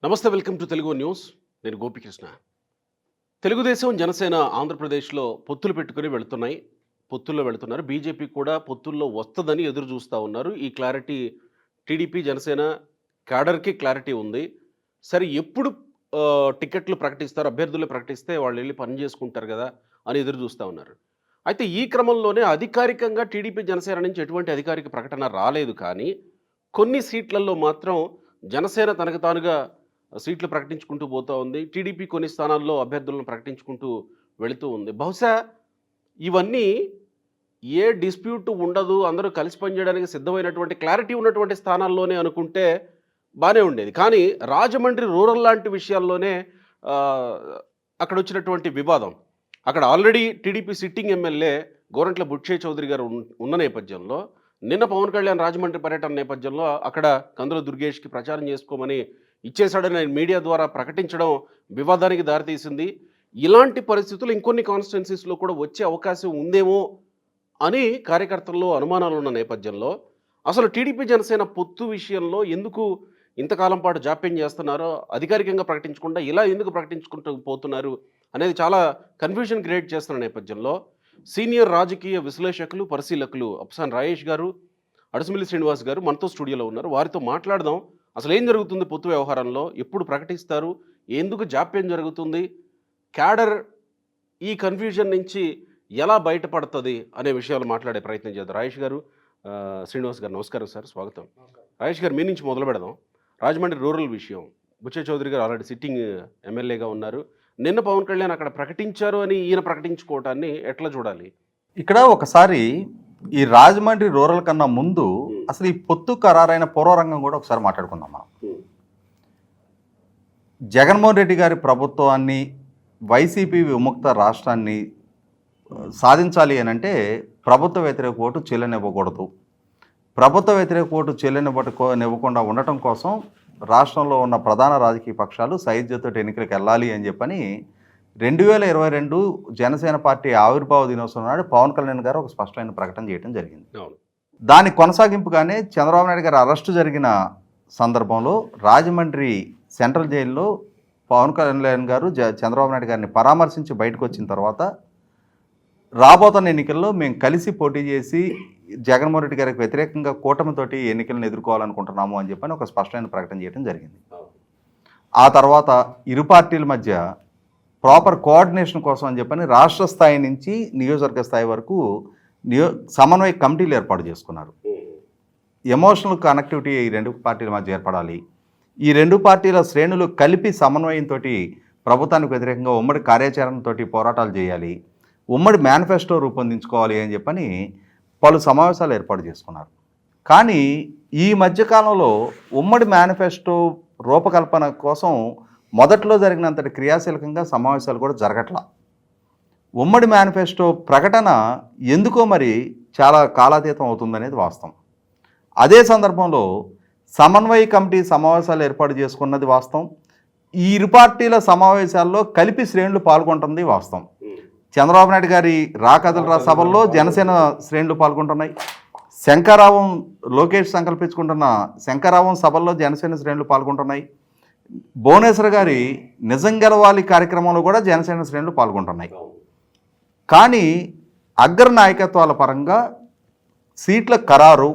నమస్తే, welcome to Telugu news. నేను గోపికృష్ణ. తెలుగుదేశం, జనసేన ఆంధ్రప్రదేశ్లో పొత్తులు పెట్టుకుని వెళుతున్నాయి. పొత్తుల్లో వెళుతున్నారు. బీజేపీ కూడా పొత్తుల్లో వస్తదని ఎదురు చూస్తూ ఉన్నారు. ఈ క్లారిటీ టీడీపీ, జనసేన క్యాడర్‌కి క్లారిటీ ఉంది. సరే, ఎప్పుడు టికెట్లు ప్రకటిస్తారు, అభ్యర్థులు ప్రకటిస్తే వాళ్ళు వెళ్ళి పని చేసుకుంటారు కదా అని ఎదురు చూస్తూ ఉన్నారు. అయితే ఈ క్రమంలోనే అధికారికంగా టీడీపీ, జనసేన నుంచి ఎటువంటి అధికారిక ప్రకటన రాలేదు. కానీ కొన్ని సీట్లలో మాత్రం జనసేన తనకు తానుగా సీట్లు ప్రకటించుకుంటూ పోతా ఉంది. టీడీపీ కొన్ని స్థానాల్లో అభ్యర్థులను ప్రకటించుకుంటూ వెళుతూ ఉంది. బహుశా ఇవన్నీ ఏ డిస్ప్యూట్ ఉండదు, అందరూ కలిసి పనిచేయడానికి సిద్ధమైనటువంటి క్లారిటీ ఉన్నటువంటి స్థానాల్లోనే అనుకుంటే బానే ఉండేది. కానీ రాజమండ్రి రూరల్ లాంటి విషయాల్లోనే ఆహ్, అక్కడొచ్చినటువంటి వివాదం. అక్కడ already TDP sitting MLA Gorantla Butchaiah Chowdary గారు ఉన్న నేపథ్యంలో, నిన్న పవన్ కళ్యాణ్ రాజమండ్రి పర్యటన నేపథ్యంలో అక్కడ కందుల దుర్గేష్‌కి ప్రచారం చేసుకోమని ఇచ్చేశాడని ఆయన మీడియా ద్వారా ప్రకటించడం వివాదానికి దారితీసింది. ఇలాంటి పరిస్థితులు ఇంకొన్ని కాన్స్టిట్యుయెన్సీస్‌లో కూడా వచ్చే అవకాశం ఉందేమో అని కార్యకర్తల్లో అనుమానాలున్న నేపథ్యంలో, అసలు టీడీపీ, జనసేన పొత్తు విషయంలో ఎందుకు ఇంతకాలం పాటు జాప్యం చేస్తున్నారో, అధికారికంగా ప్రకటించకుండా ఇలా ఎందుకు ప్రకటించుకుంటూ పోతున్నారు అనేది చాలా కన్ఫ్యూజన్ క్రియేట్ చేస్తున్న నేపథ్యంలో, సీనియర్ రాజకీయ విశ్లేషకులు, పరిశీలకులు అప్సాన్ రాయేష్ గారు, అడుసుమిల్లి శ్రీనివాస్ గారు మనతో స్టూడియోలో ఉన్నారు. వారితో మాట్లాడదాం. అసలు ఏం జరుగుతుంది పొత్తు వ్యవహారంలో, ఎప్పుడు ప్రకటిస్తారు, ఎందుకు జాప్యం జరుగుతుంది, క్యాడర్ ఈ కన్ఫ్యూజన్ నుంచి ఎలా బయటపడుతుంది అనే విషయాలు మాట్లాడే ప్రయత్నం చేద్దాం. రాయేష్ గారు, శ్రీనివాస్ గారు, నమస్కారం సార్, స్వాగతం. రాయేష్ గారు, మీ నుంచి మొదలు పెడదాం. రాజమండ్రి రూరల్ విషయం. బుచ్చయ్య చౌదరి గారు ఆల్రెడీ సిట్టింగ్ ఎమ్మెల్యేగా ఉన్నారు. నిన్న పవన్ కళ్యాణ్ అక్కడ ప్రకటించారు అని ఈయన ప్రకటించుకోవటాన్ని ఎట్లా చూడాలి? ఇక్కడ ఒకసారి ఈ రాజమండ్రి రూరల్ కన్నా ముందు అసలు ఈ పొత్తు ఖరారైన పూర్వరంగం కూడా ఒకసారి మాట్లాడుకుందాం మనం. జగన్మోహన్ రెడ్డి గారి ప్రభుత్వాన్ని, వైసీపీ విముక్త రాష్ట్రాన్ని సాధించాలి అని అంటే ప్రభుత్వ వ్యతిరేక ఓటు చెల్లనివ్వకూడదు. ప్రభుత్వ వ్యతిరేక ఓటు చెల్లనివ్వకుండా ఉండటం కోసం రాష్ట్రంలో ఉన్న ప్రధాన రాజకీయ పక్షాలు సైద్యతో ఎన్నికలకు వెళ్ళాలి అని చెప్పని 2022 జనసేన పార్టీ ఆవిర్భావ దినోత్సవం నాడు పవన్ కళ్యాణ్ గారు ఒక స్పష్టమైన ప్రకటన చేయడం జరిగింది. దాని కొనసాగింపుగానే చంద్రబాబు నాయుడు గారు అరెస్టు జరిగిన సందర్భంలో రాజమండ్రి సెంట్రల్ జైల్లో పవన్ కళ్యాణ్ గారు చంద్రబాబు నాయుడు గారిని పరామర్శించి బయటకు వచ్చిన తర్వాత, రాబోతున్న ఎన్నికల్లో మేము కలిసి పోటీ చేసి జగన్మోహన్ రెడ్డి గారికి వ్యతిరేకంగా కూటమితోటి ఎన్నికలను ఎదుర్కోవాలనుకుంటున్నాము అని చెప్పని ఒక స్పష్టమైన ప్రకటన చేయడం జరిగింది. ఆ తర్వాత ఇరు పార్టీల మధ్య ప్రాపర్ కోఆర్డినేషన్ కోసం అని చెప్పని రాష్ట్ర స్థాయి నుంచి నియోజకవర్గ స్థాయి వరకు సమన్వయ కమిటీలు ఏర్పాటు చేసుకున్నారు. ఎమోషనల్ కనెక్టివిటీ ఈ రెండు పార్టీల మధ్య ఏర్పడాలి. ఈ రెండు పార్టీల శ్రేణులు కలిపి సమన్వయంతో ప్రభుత్వానికి వ్యతిరేకంగా ఉమ్మడి కార్యాచరణతో పోరాటాలు చేయాలి, ఉమ్మడి మేనిఫెస్టో రూపొందించుకోవాలి అని చెప్పని పలు సమావేశాలు ఏర్పాటు చేసుకున్నారు. కానీ ఈ మధ్యకాలంలో ఉమ్మడి మేనిఫెస్టో రూపకల్పన కోసం మొదట్లో జరిగినంతటి క్రియాశీలకంగా సమావేశాలు కూడా జరగట్లా. ఉమ్మడి మేనిఫెస్టో ప్రకటన ఎందుకో మరి చాలా కాలాతీతం అవుతుందనేది వాస్తవం. అదే సందర్భంలో సమన్వయ కమిటీ సమావేశాలు ఏర్పాటు చేసుకున్నది వాస్తవం. ఈ ఇరు పార్టీల సమావేశాల్లో కలిపి శ్రేణులు పాల్గొంటుంది వాస్తవం. చంద్రబాబు నాయుడు గారి రాకదలరా సభల్లో జనసేన శ్రేణులు పాల్గొంటున్నాయి. శంకరావం లోకేష్ సంకల్పించుకుంటున్న శంకరావం సభల్లో జనసేన శ్రేణులు పాల్గొంటున్నాయి. భువనేశ్వర్ గారి నిజం గెలవాలి కార్యక్రమంలో కూడా జనసేన శ్రేణులు పాల్గొంటున్నాయి. కానీ అగ్ర నాయకత్వాల పరంగా సీట్ల ఖరారు,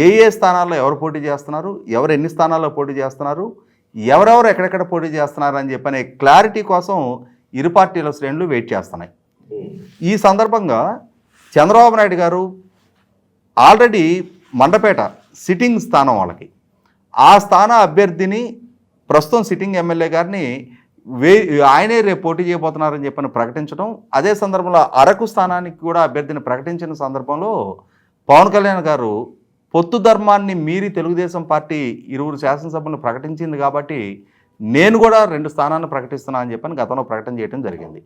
ఏ స్థానాల్లో ఎవరు పోటీ చేస్తున్నారు, ఎవరు ఎన్ని స్థానాల్లో పోటీ చేస్తున్నారు, ఎవరెవరు ఎక్కడెక్కడ పోటీ చేస్తున్నారు అని చెప్పనే క్లారిటీ కోసం ఇరు పార్టీల శ్రేణులు వెయిట్ చేస్తున్నాయి. ఈ సందర్భంగా చంద్రబాబు నాయుడు గారు ఆల్రెడీ మండపేట సిట్టింగ్ స్థానం వాళ్ళకి, ఆ స్థాన అభ్యర్థిని ప్రస్తుతం సిట్టింగ్ ఎమ్మెల్యే గారిని ఆయనే రేపు పోటీ చేయబోతున్నారని చెప్పని ప్రకటించడం, అదే సందర్భంలో అరకు స్థానానికి కూడా అభ్యర్థిని ప్రకటించిన సందర్భంలో పవన్ కళ్యాణ్ గారు పొత్తు ధర్మాన్ని మీరి తెలుగుదేశం పార్టీ ఇరువురు శాసనసభ్యులను ప్రకటించింది కాబట్టి నేను కూడా 2 స్థానాలను ప్రకటిస్తున్నా అని చెప్పని గతంలో ప్రకటన చేయడం జరిగింది.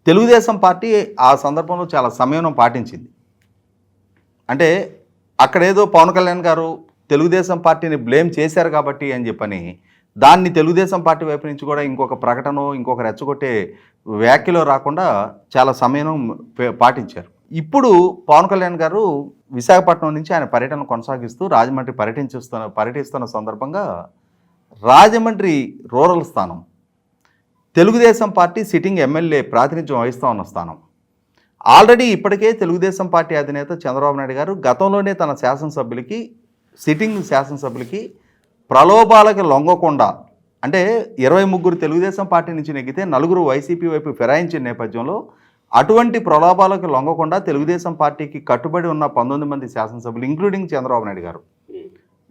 తెలుగుదేశం పార్టీ ఆ సందర్భంలో చాలా సంయమనం పాటించింది. అంటే అక్కడేదో పవన్ కళ్యాణ్ గారు తెలుగుదేశం పార్టీని బ్లేమ్ చేశారు కాబట్టి అని చెప్పని దాన్ని తెలుగుదేశం పార్టీ వైపు నుంచి కూడా ఇంకొక ప్రకటన, ఇంకొక రెచ్చగొట్టే వ్యాఖ్యలో రాకుండా చాలా సంయమనం పాటించారు. ఇప్పుడు పవన్ కళ్యాణ్ గారు విశాఖపట్నం నుంచి ఆయన పర్యటన కొనసాగిస్తూ రాజమండ్రి పర్యటిస్తున్న సందర్భంగా రాజమండ్రి రూరల్ స్థానం, తెలుగుదేశం పార్టీ సిట్టింగ్ ఎమ్మెల్యే ప్రాతినిధ్యం వహిస్తూ ఉన్న స్థానం. ఆల్రెడీ ఇప్పటికే తెలుగుదేశం పార్టీ అధినేత చంద్రబాబు నాయుడు గారు గతంలోనే తన శాసనసభ్యులకి, సిట్టింగ్ శాసనసభ్యులకి ప్రలోభాలకు లొంగకుండా, అంటే 23 తెలుగుదేశం పార్టీ నుంచి నెగ్గితే 4 వైసీపీ వైపు ఫిరాయించిన నేపథ్యంలో అటువంటి ప్రలోభాలకు లొంగకుండా తెలుగుదేశం పార్టీకి కట్టుబడి ఉన్న 19 మంది శాసనసభ్యులు, ఇంక్లూడింగ్ చంద్రబాబు నాయుడు గారు,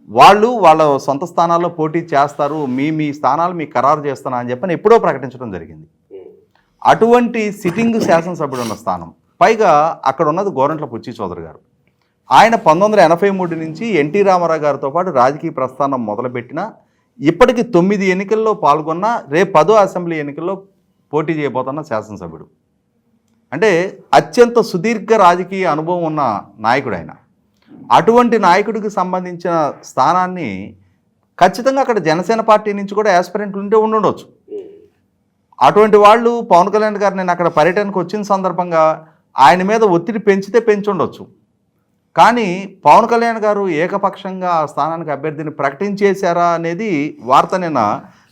వాళ్ళు వాళ్ళ సొంత స్థానాల్లో పోటీ చేస్తారు, మీ స్థానాలు మీకు ఖరారు చేస్తాను అని చెప్పని ఎప్పుడో ప్రకటించడం జరిగింది. అటువంటి సిట్టింగ్ శాసనసభ్యుడు ఉన్న స్థానం, పైగా అక్కడ ఉన్నది గోరంట్ల బుచ్చి చౌదరి గారు. ఆయన 1983 నుంచి ఎన్టీ రామారావు గారితో పాటు రాజకీయ ప్రస్థానం మొదలుపెట్టిన ఇప్పటికి 9 ఎన్నికల్లో పాల్గొన్న, రేపు 10వ అసెంబ్లీ ఎన్నికల్లో పోటీ చేయబోతున్న శాసనసభ్యుడు. అంటే అత్యంత సుదీర్ఘ రాజకీయ అనుభవం ఉన్న నాయకుడు ఆయన. అటువంటి నాయకుడికి సంబంధించిన స్థానాన్ని ఖచ్చితంగా అక్కడ జనసేన పార్టీ నుంచి కూడా యాస్పిరెంట్లు ఉండొచ్చు. అటువంటి వాళ్ళు పవన్ కళ్యాణ్ గారు నేను అక్కడ పర్యటనకు వచ్చిన సందర్భంగా ఆయన మీద ఒత్తిడి పెంచి ఉండొచ్చు. కానీ పవన్ కళ్యాణ్ గారు ఏకపక్షంగా ఆ స్థానానికి అభ్యర్థిని ప్రకటించేశారా అనేది వార్త. నిన్న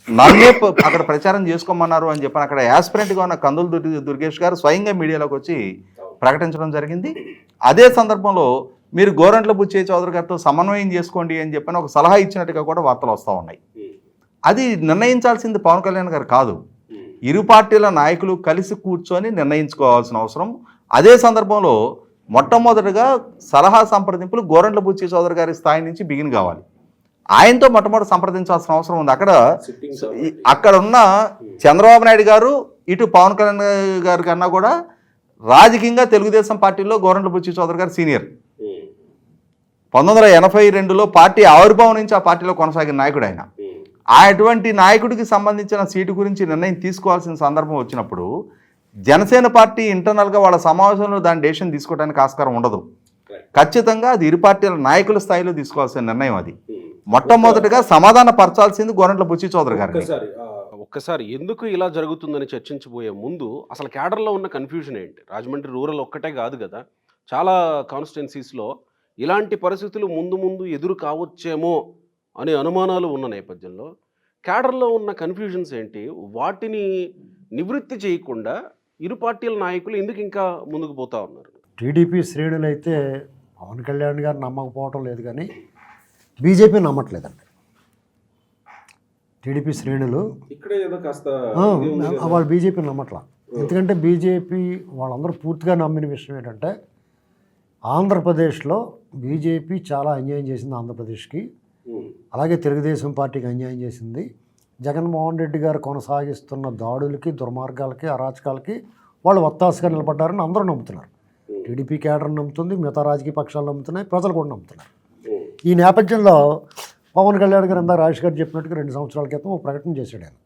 నన్నే అక్కడ ప్రచారం చేసుకోమన్నారు అని చెప్పని అక్కడ యాస్పిరెంట్గా ఉన్న కందులు దుర్గేష్ గారు స్వయంగా మీడియాలోకి వచ్చి ప్రకటించడం జరిగింది. అదే సందర్భంలో మీరు గోరంట్ల బుచ్చయ్య చౌదరి గారితో సమన్వయం చేసుకోండి అని చెప్పని ఒక సలహా ఇచ్చినట్టుగా కూడా వార్తలు వస్తూ ఉన్నాయి. అది నిర్ణయించాల్సింది పవన్ కళ్యాణ్ గారు కాదు, ఇరు పార్టీల నాయకులు కలిసి కూర్చొని నిర్ణయించుకోవాల్సిన అవసరం. అదే సందర్భంలో మొట్టమొదటిగా సలహా సంప్రదింపులు గోరంట్ల బుచ్చయ్య చౌదరి గారి స్థాయి నుంచి బిగిన్ కావాలి. ఆయనతో మొట్టమొదటి సంప్రదించాల్సిన అవసరం ఉంది. అక్కడ ఉన్న చంద్రబాబు నాయుడు గారు, ఇటు పవన్ కళ్యాణ్ గారి కన్నా కూడా రాజకీయంగా తెలుగుదేశం పార్టీలో గోరంట్ల బుచ్చయ్య చౌదరి గారు సీనియర్. 1982లో పార్టీ ఆవిర్భావం నుంచి ఆ పార్టీలో కొనసాగిన నాయకుడు ఆయన. అటువంటి నాయకుడికి సంబంధించిన సీటు గురించి నిర్ణయం తీసుకోవాల్సిన సందర్భం వచ్చినప్పుడు జనసేన పార్టీ ఇంటర్నల్గా వాళ్ళ సమావేశంలో దాని డెసిషన్ తీసుకోవడానికి ఆస్కారం ఉండదు. ఖచ్చితంగా అది ఇరు పార్టీల నాయకుల స్థాయిలో తీసుకోవాల్సిన నిర్ణయం. అది మొట్టమొదటిగా సమాధాన పరచాల్సింది గోరంట్ల బుచ్చయ్య చౌదరి గారు. ఒక్కసారి ఎందుకు ఇలా జరుగుతుందని చర్చించబోయే ముందు అసలు క్యాడర్లో ఉన్న కన్ఫ్యూజన్ ఏంటి? రాజమండ్రి రూరల్ ఒక్కటే కాదు కదా, చాలా కాన్స్టిట్యున్సీస్లో ఇలాంటి పరిస్థితులు ముందు ఎదురు కావచ్చేమో అనే అనుమానాలు ఉన్న నేపథ్యంలో క్యాడర్లో ఉన్న కన్ఫ్యూజన్స్ ఏంటి? వాటిని నివృత్తి చేయకుండా ఇరు పార్టీల నాయకులు ఎందుకు ఇంకా ముందుకు పోతా ఉన్నారు? టీడీపీ శ్రేణులు అయితే పవన్ కళ్యాణ్ గారు నమ్మకపోవటం లేదు, కానీ బీజేపీ నమ్మట్లేదండి. టీడీపీ శ్రేణులు ఇక్కడే ఏదో కాస్త వాళ్ళు బీజేపీ నమ్మట్లా. ఎందుకంటే బీజేపీ వాళ్ళందరూ పూర్తిగా నమ్మిన విషయం ఏంటంటే ఆంధ్రప్రదేశ్లో బీజేపీ చాలా అన్యాయం చేసింది ఆంధ్రప్రదేశ్కి, అలాగే తెలుగుదేశం పార్టీకి అన్యాయం చేసింది. జగన్మోహన్ రెడ్డి గారు కొనసాగిస్తున్న దాడులకి, దుర్మార్గాలకి, అరాచకాలకి వాళ్ళు ఒత్తాసుగా నిలబడ్డారని అందరూ నమ్ముతున్నారు. టీడీపీ క్యాడర్ నమ్ముతుంది, మిగతా రాజకీయ పక్షాలు నమ్ముతున్నాయి, ప్రజలు కూడా నమ్ముతున్నారు. ఈ నేపథ్యంలో పవన్ కళ్యాణ్ గారు ఇందాక రాజేష్ గారు చెప్పినట్టుగా 2 సంవత్సరాల క్రితం ఒక ప్రకటన చేశాడు ఆయన,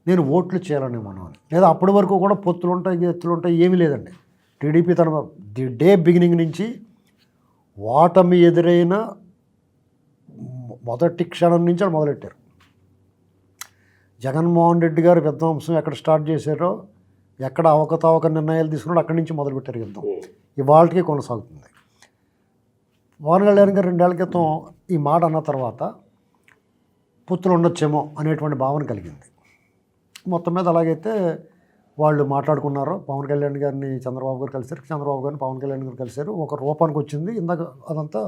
నేను ఓట్లు చేయాలని మనం అని. లేదా అప్పటి వరకు కూడా పొత్తులు ఉంటాయి, ఎత్తులు ఉంటాయి, ఏమీ లేదండి. టీడీపీ తన ది డే బిగినింగ్ నుంచి ఓటమి ఎదురైన మొదటి క్షణం నుంచి అని మొదలెట్టారు. జగన్మోహన్ రెడ్డి గారు విధ్వంసం ఎక్కడ స్టార్ట్ చేశారో, ఎక్కడ అవకతవక నిర్ణయాలు తీసుకున్నారో అక్కడి నుంచి మొదలుపెట్టారు యుద్ధం. ఇవాళకి కొనసాగుతుంది. పవన్ కళ్యాణ్ గారు 2 ఏళ్ల క్రితం ఈ మాట అన్న తర్వాత పొత్తులు ఉండొచ్చేమో అనేటువంటి భావన కలిగింది. మొత్తం మీద అలాగైతే వాళ్ళు మాట్లాడుకున్నారు. పవన్ కళ్యాణ్ గారిని చంద్రబాబు గారు కలిశారు, చంద్రబాబు గారిని పవన్ కళ్యాణ్ గారు కలిశారు, ఒక రూపానికి వచ్చింది. ఇందాక అదంతా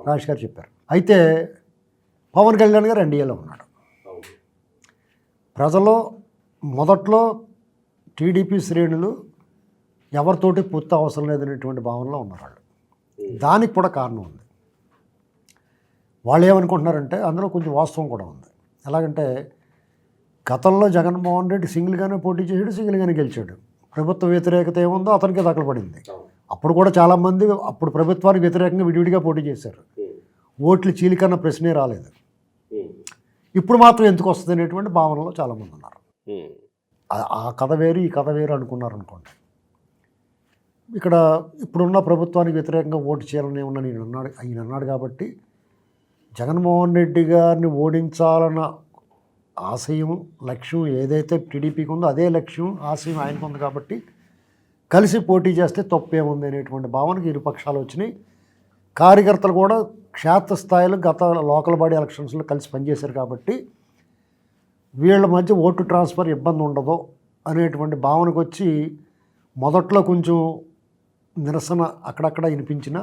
రాజేష్ గారు చెప్పారు. అయితే పవన్ కళ్యాణ్ గారు ఎన్డీఏలో ఉన్నాడు. ప్రజలు మొదట్లో టీడీపీ శ్రేణులు ఎవరితోటి పొత్తు అవసరం లేదనేటువంటి భావనలో ఉన్నారు వాళ్ళు. దానికి కూడా కారణం ఉంది. వాళ్ళు ఏమనుకుంటున్నారంటే అందులో కొంచెం వాస్తవం కూడా ఉంది. ఎలాగంటే గతంలో జగన్మోహన్ రెడ్డి సింగిల్గానే పోటీ చేసాడు, సింగిల్గానే గెలిచాడు. ప్రభుత్వ వ్యతిరేకత ఏముందో అతనికే దఖలు పడింది. అప్పుడు కూడా చాలామంది అప్పుడు ప్రభుత్వానికి వ్యతిరేకంగా విడివిడిగా పోటీ చేశారు. ఓట్లు చీలికన్న ప్రశ్నే రాలేదు. ఇప్పుడు మాత్రం ఎందుకు వస్తుంది అనేటువంటి భావనలో చాలామంది ఉన్నారు. ఆ కథ వేరు, ఈ కథ వేరు అనుకున్నారు అనుకోండి. ఇక్కడ ఇప్పుడున్న ప్రభుత్వానికి వ్యతిరేకంగా ఓటు చేయాలని ఏమన్నా ఆయన అన్నాడు కాబట్టి జగన్మోహన్ రెడ్డి గారిని ఓడించాలన్న ఆశయం, లక్ష్యం ఏదైతే టీడీపీకి ఉందో అదే లక్ష్యం, ఆశయం ఆయనకు ఉంది కాబట్టి కలిసి పోటీ చేస్తే తప్పేముంది అనేటువంటి భావనకి ఇరు పక్షాలు వచ్చినాయి. కార్యకర్తలు కూడా క్షేత్రస్థాయిలో గత లోకల్ బాడీ ఎలక్షన్స్లో కలిసి పనిచేశారు కాబట్టి వీళ్ళ మధ్య ఓటు ట్రాన్స్ఫర్ ఇబ్బంది ఉండదు అనేటువంటి భావనకు వచ్చి మొదట్లో కొంచెం నిరసన అక్కడక్కడ వినిపించినా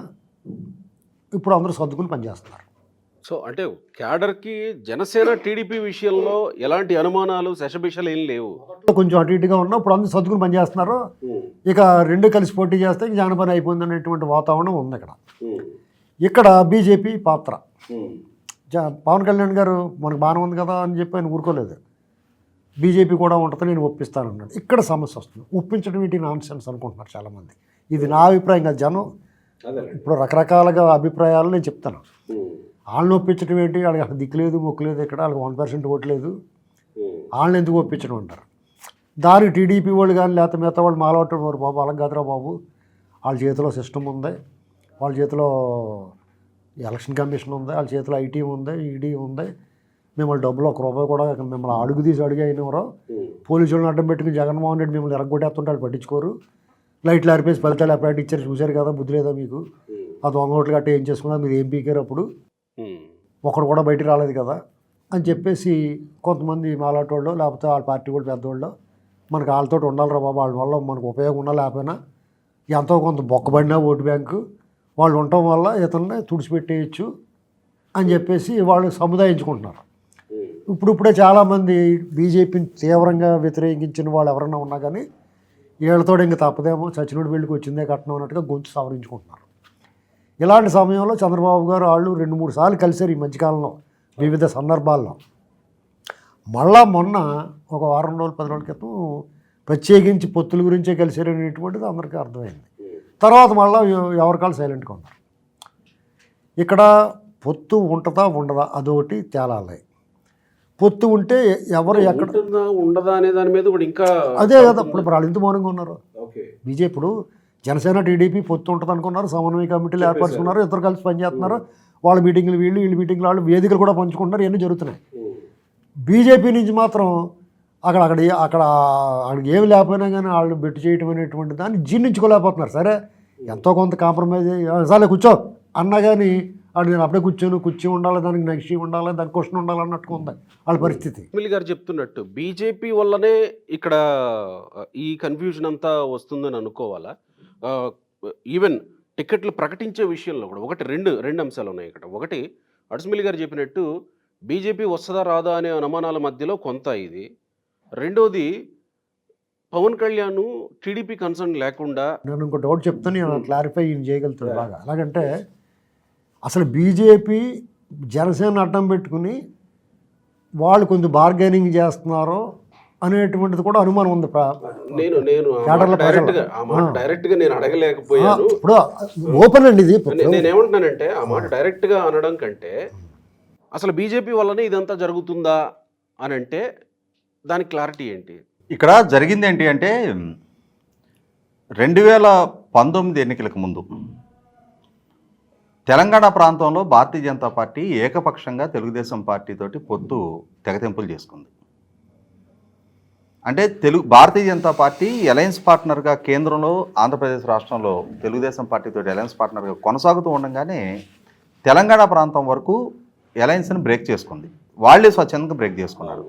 ఇప్పుడు అందరూ సర్దుకుని పనిచేస్తున్నారు. సో అంటే క్యాడర్కి జనసేన టీడీపీ విషయంలో ఎలాంటి అనుమానాలు శశబిషలు ఏం లేవు. కొంచెం అటు ఇటుగా ఉన్నా ఇప్పుడు అందరూ సర్దుకుని పనిచేస్తున్నారు. ఇక రెండు కలిసి పోటీ చేస్తే జాన పని అయిపోయింది అనేటువంటి వాతావరణం ఉంది ఇక్కడ. ఇక్కడ బీజేపీ పాత్ర పవన్ కళ్యాణ్ గారు మనకు బాగానే ఉంది కదా అని చెప్పి ఆయన ఊరుకోలేదు. బీజేపీ కూడా ఉంటుంది, నేను ఒప్పిస్తానన్నాడు. ఇక్కడ సమస్య వస్తుంది. ఒప్పించడం ఏంటి నాన్ సెన్స్ అనుకుంటున్నారు చాలామంది. ఇది నా అభిప్రాయం కాదు. జనం ఇప్పుడు రకరకాలుగా అభిప్రాయాలు నేను చెప్తాను. వాళ్ళని ఒప్పించడం ఏంటి, వాళ్ళకి అక్కడ దిక్కులేదు మొక్కులేదు, ఇక్కడ వాళ్ళకి 1% ఓట్లేదు, వాళ్ళని ఎందుకు ఒప్పించడం అంటారు. దానికి టీడీపీ వాళ్ళు కానీ లేకపోతే మిగతా వాళ్ళు మాలవటం వారు బాబు అలాగ కాదురా బాబు, వాళ్ళ చేతిలో సిస్టమ్ ఉంది, వాళ్ళ చేతిలో ఎలక్షన్ కమిషన్ ఉంది, వాళ్ళ చేతిలో ఐటీ ఉంది, ఈడీ ఉంది, మిమ్మల్ని డబ్బులు ₹1 కూడా మిమ్మల్ని అడుగు తీసి అడిగి అయినవరో పోలీసులను అడ్డం పెట్టుకుని జగన్మోహన్ రెడ్డి మిమ్మల్ని ఎరగొట్టేస్తుంటే వాళ్ళు పట్టించుకోరు. లైట్లు ఆరిపేసి ఫలితాలు ఎప్పుడైతే ఇచ్చారు చూశారు కదా, బుద్ధి లేదా మీకు, ఆ దొంగ ఓట్లు గట్ట ఏం చేసుకున్నా మీరు ఏం పీకారు అప్పుడు, ఒకడు కూడా బయటికి రాలేదు కదా అని చెప్పేసి కొంతమంది మాలాటోళ్ళు లేకపోతే వాళ్ళ పార్టీ వాళ్ళు పెద్దవాళ్ళు మనకు వాళ్ళతో ఉండాలిరా బాబు, వాళ్ళ వల్ల మనకు ఉపయోగం ఉన్నా లేకపోయినా ఎంతో కొంత బొక్కబడినా ఓటు బ్యాంకు వాళ్ళు ఉండటం వల్ల ఇతన్ని తుడిచిపెట్టేయచ్చు అని చెప్పేసి వాళ్ళు సముదాయించుకుంటున్నారు. ఇప్పుడిప్పుడే చాలామంది బీజేపీని తీవ్రంగా వ్యతిరేకించిన వాళ్ళు ఎవరన్నా ఉన్నా కానీ వీళ్ళతో ఇంకా తప్పదేమో చచ్చినోడి పెళ్ళికి వచ్చిందే కట్నం అన్నట్టుగా గొంతు సవరించుకుంటున్నారు. ఇలాంటి సమయంలో చంద్రబాబు గారు వాళ్ళు 2-3 సార్లు కలిశారు ఈ మధ్యకాలంలో వివిధ సందర్భాల్లో. మళ్ళా మొన్న ఒక వారం రోజులు 10 రోజుల క్రితం ప్రత్యేకించి పొత్తుల గురించే కలిశారు అనేటువంటిది అందరికీ అర్థమైంది. తర్వాత మళ్ళీ ఎవరికాళ్ళు సైలెంట్గా ఉన్నారు. ఇక్కడ పొత్తు ఉంటుందా ఉండదా అదొకటి తేలాలి. పొత్తు ఉంటే ఎవరు ఎక్కడ ఉండదా అనే దాని మీద కూడా ఇంకా అదే కదా. ఇప్పుడు వాళ్ళు ఎంత మౌనంగా ఉన్నారు. బీజేపీ ఇప్పుడు జనసేన టీడీపీ పొత్తు ఉంటుంది అనుకున్నారు, సమన్వయ కమిటీలు ఏర్పరుచుకున్నారు, ఇద్దరు కలిసి పనిచేస్తున్నారు, వాళ్ళ మీటింగ్లు వీళ్ళు మీటింగ్లు వాళ్ళు, వేదికలు కూడా పంచుకుంటున్నారు, ఇవన్నీ జరుగుతున్నాయి. బీజేపీ నుంచి మాత్రం అక్కడికి ఏమి లేకపోయినా కానీ వాళ్ళు బెట్టు చేయటం అనేటువంటి దాన్ని జీర్ణించుకోలేకపోతున్నారు. సరే ఎంతో కొంత కాంప్రమైజ్ సరే కూర్చో అన్నా కానీ వాడు నేను అప్పుడే కుర్చీ ఉండాలి, దానికి నెక్స్ట్ ఉండాలి, దానికి క్వశ్చన్ ఉండాలి అన్నట్టుగా ఉంది వాళ్ళ పరిస్థితి. ఎమ్మెల్యే గారు చెప్తున్నట్టు బీజేపీ వల్లనే ఇక్కడ ఈ కన్ఫ్యూజన్ అంతా వస్తుందని అనుకోవాలా? ఈవెన్ టికెట్లు ప్రకటించే విషయంలో కూడా ఒకటి రెండు అంశాలు ఉన్నాయి ఇక్కడ. ఒకటి అడుసుమిల్లి గారు చెప్పినట్టు బీజేపీ వస్తుందా రాదా అనే అనుమానాల మధ్యలో కొంత ఇది. రెండోది పవన్ కళ్యాణ్ టీడీపీ కన్సర్న్ లేకుండా నేను ఇంకో డౌట్ చెప్తాను, నేను క్లారిఫై చేయగలుగుతాను బాగా. ఎలాగంటే అసలు బీజేపీ జనసేన అడ్డం పెట్టుకుని వాళ్ళు కొంచెం బార్గెనింగ్ చేస్తున్నారో అనేటువంటిది కూడా అనుమానం ఉంది. డైరెక్ట్గా నేను అడగలేకపోయాను. ఇప్పుడు ఓపెన్ అండి ఇది. నేనేమంటున్నానంటే ఆ మాట డైరెక్ట్గా అనడం కంటే అసలు బీజేపీ వల్లనే ఇదంతా జరుగుతుందా అని అంటే దానికి క్లారిటీ ఏంటి? ఇక్కడ జరిగింది ఏంటి అంటే 2019 ఎన్నికలకు ముందు తెలంగాణ ప్రాంతంలో భారతీయ జనతా పార్టీ ఏకపక్షంగా తెలుగుదేశం పార్టీతోటి పొత్తు తెగతెంపులు చేసుకుంది. అంటే భారతీయ జనతా పార్టీ అలయన్స్ పార్ట్నర్గా కేంద్రంలో ఆంధ్రప్రదేశ్ రాష్ట్రంలో తెలుగుదేశం పార్టీతోటి అలయన్స్ పార్ట్నర్గా కొనసాగుతూ ఉండగానే తెలంగాణ ప్రాంతం వరకు అలయన్స్ని బ్రేక్ చేసుకుంది. వాళ్ళే స్వచ్ఛందంగా బ్రేక్ చేసుకున్నారు.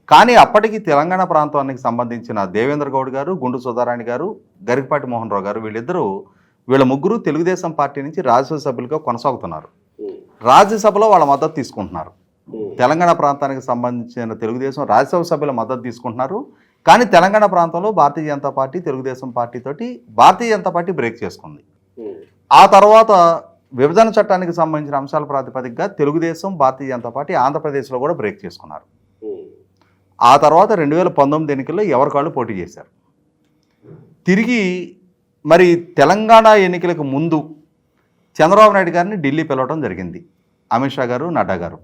కానీ అప్పటికి తెలంగాణ ప్రాంతానికి సంబంధించిన దేవేంద్ర గౌడ్ గారు, గుండు సుధారాణి గారు, గరికపాటి మోహన్ రావు గారు వీళ్ళ ముగ్గురు తెలుగుదేశం పార్టీ నుంచి రాజ్యసభ సభ్యులుగా కొనసాగుతున్నారు. రాజ్యసభలో వాళ్ళ మద్దతు తీసుకుంటున్నారు. తెలంగాణ ప్రాంతానికి సంబంధించిన తెలుగుదేశం రాజ్యసభ సభ్యుల మద్దతు తీసుకుంటున్నారు. కానీ తెలంగాణ ప్రాంతంలో Bharatiya Janata party Telugu Desam పార్టీతోటి Bharatiya Janata party break చేసుకుంది. ఆ తర్వాత విభజన చట్టానికి సంబంధించిన అంశాల ప్రాతిపదికగా తెలుగుదేశం భారతీయ జనతా పార్టీ ఆంధ్రప్రదేశ్లో కూడా బ్రేక్ చేసుకున్నారు. ఆ తర్వాత 2019 ఎన్నికల్లో ఎవరికాళ్ళు పోటీ చేశారు. తిరిగి మరి తెలంగాణ ఎన్నికలకు ముందు చంద్రబాబు నాయుడు గారిని ఢిల్లీ పిలవడం జరిగింది, అమిత్ షా గారు, నడ్డా గారు.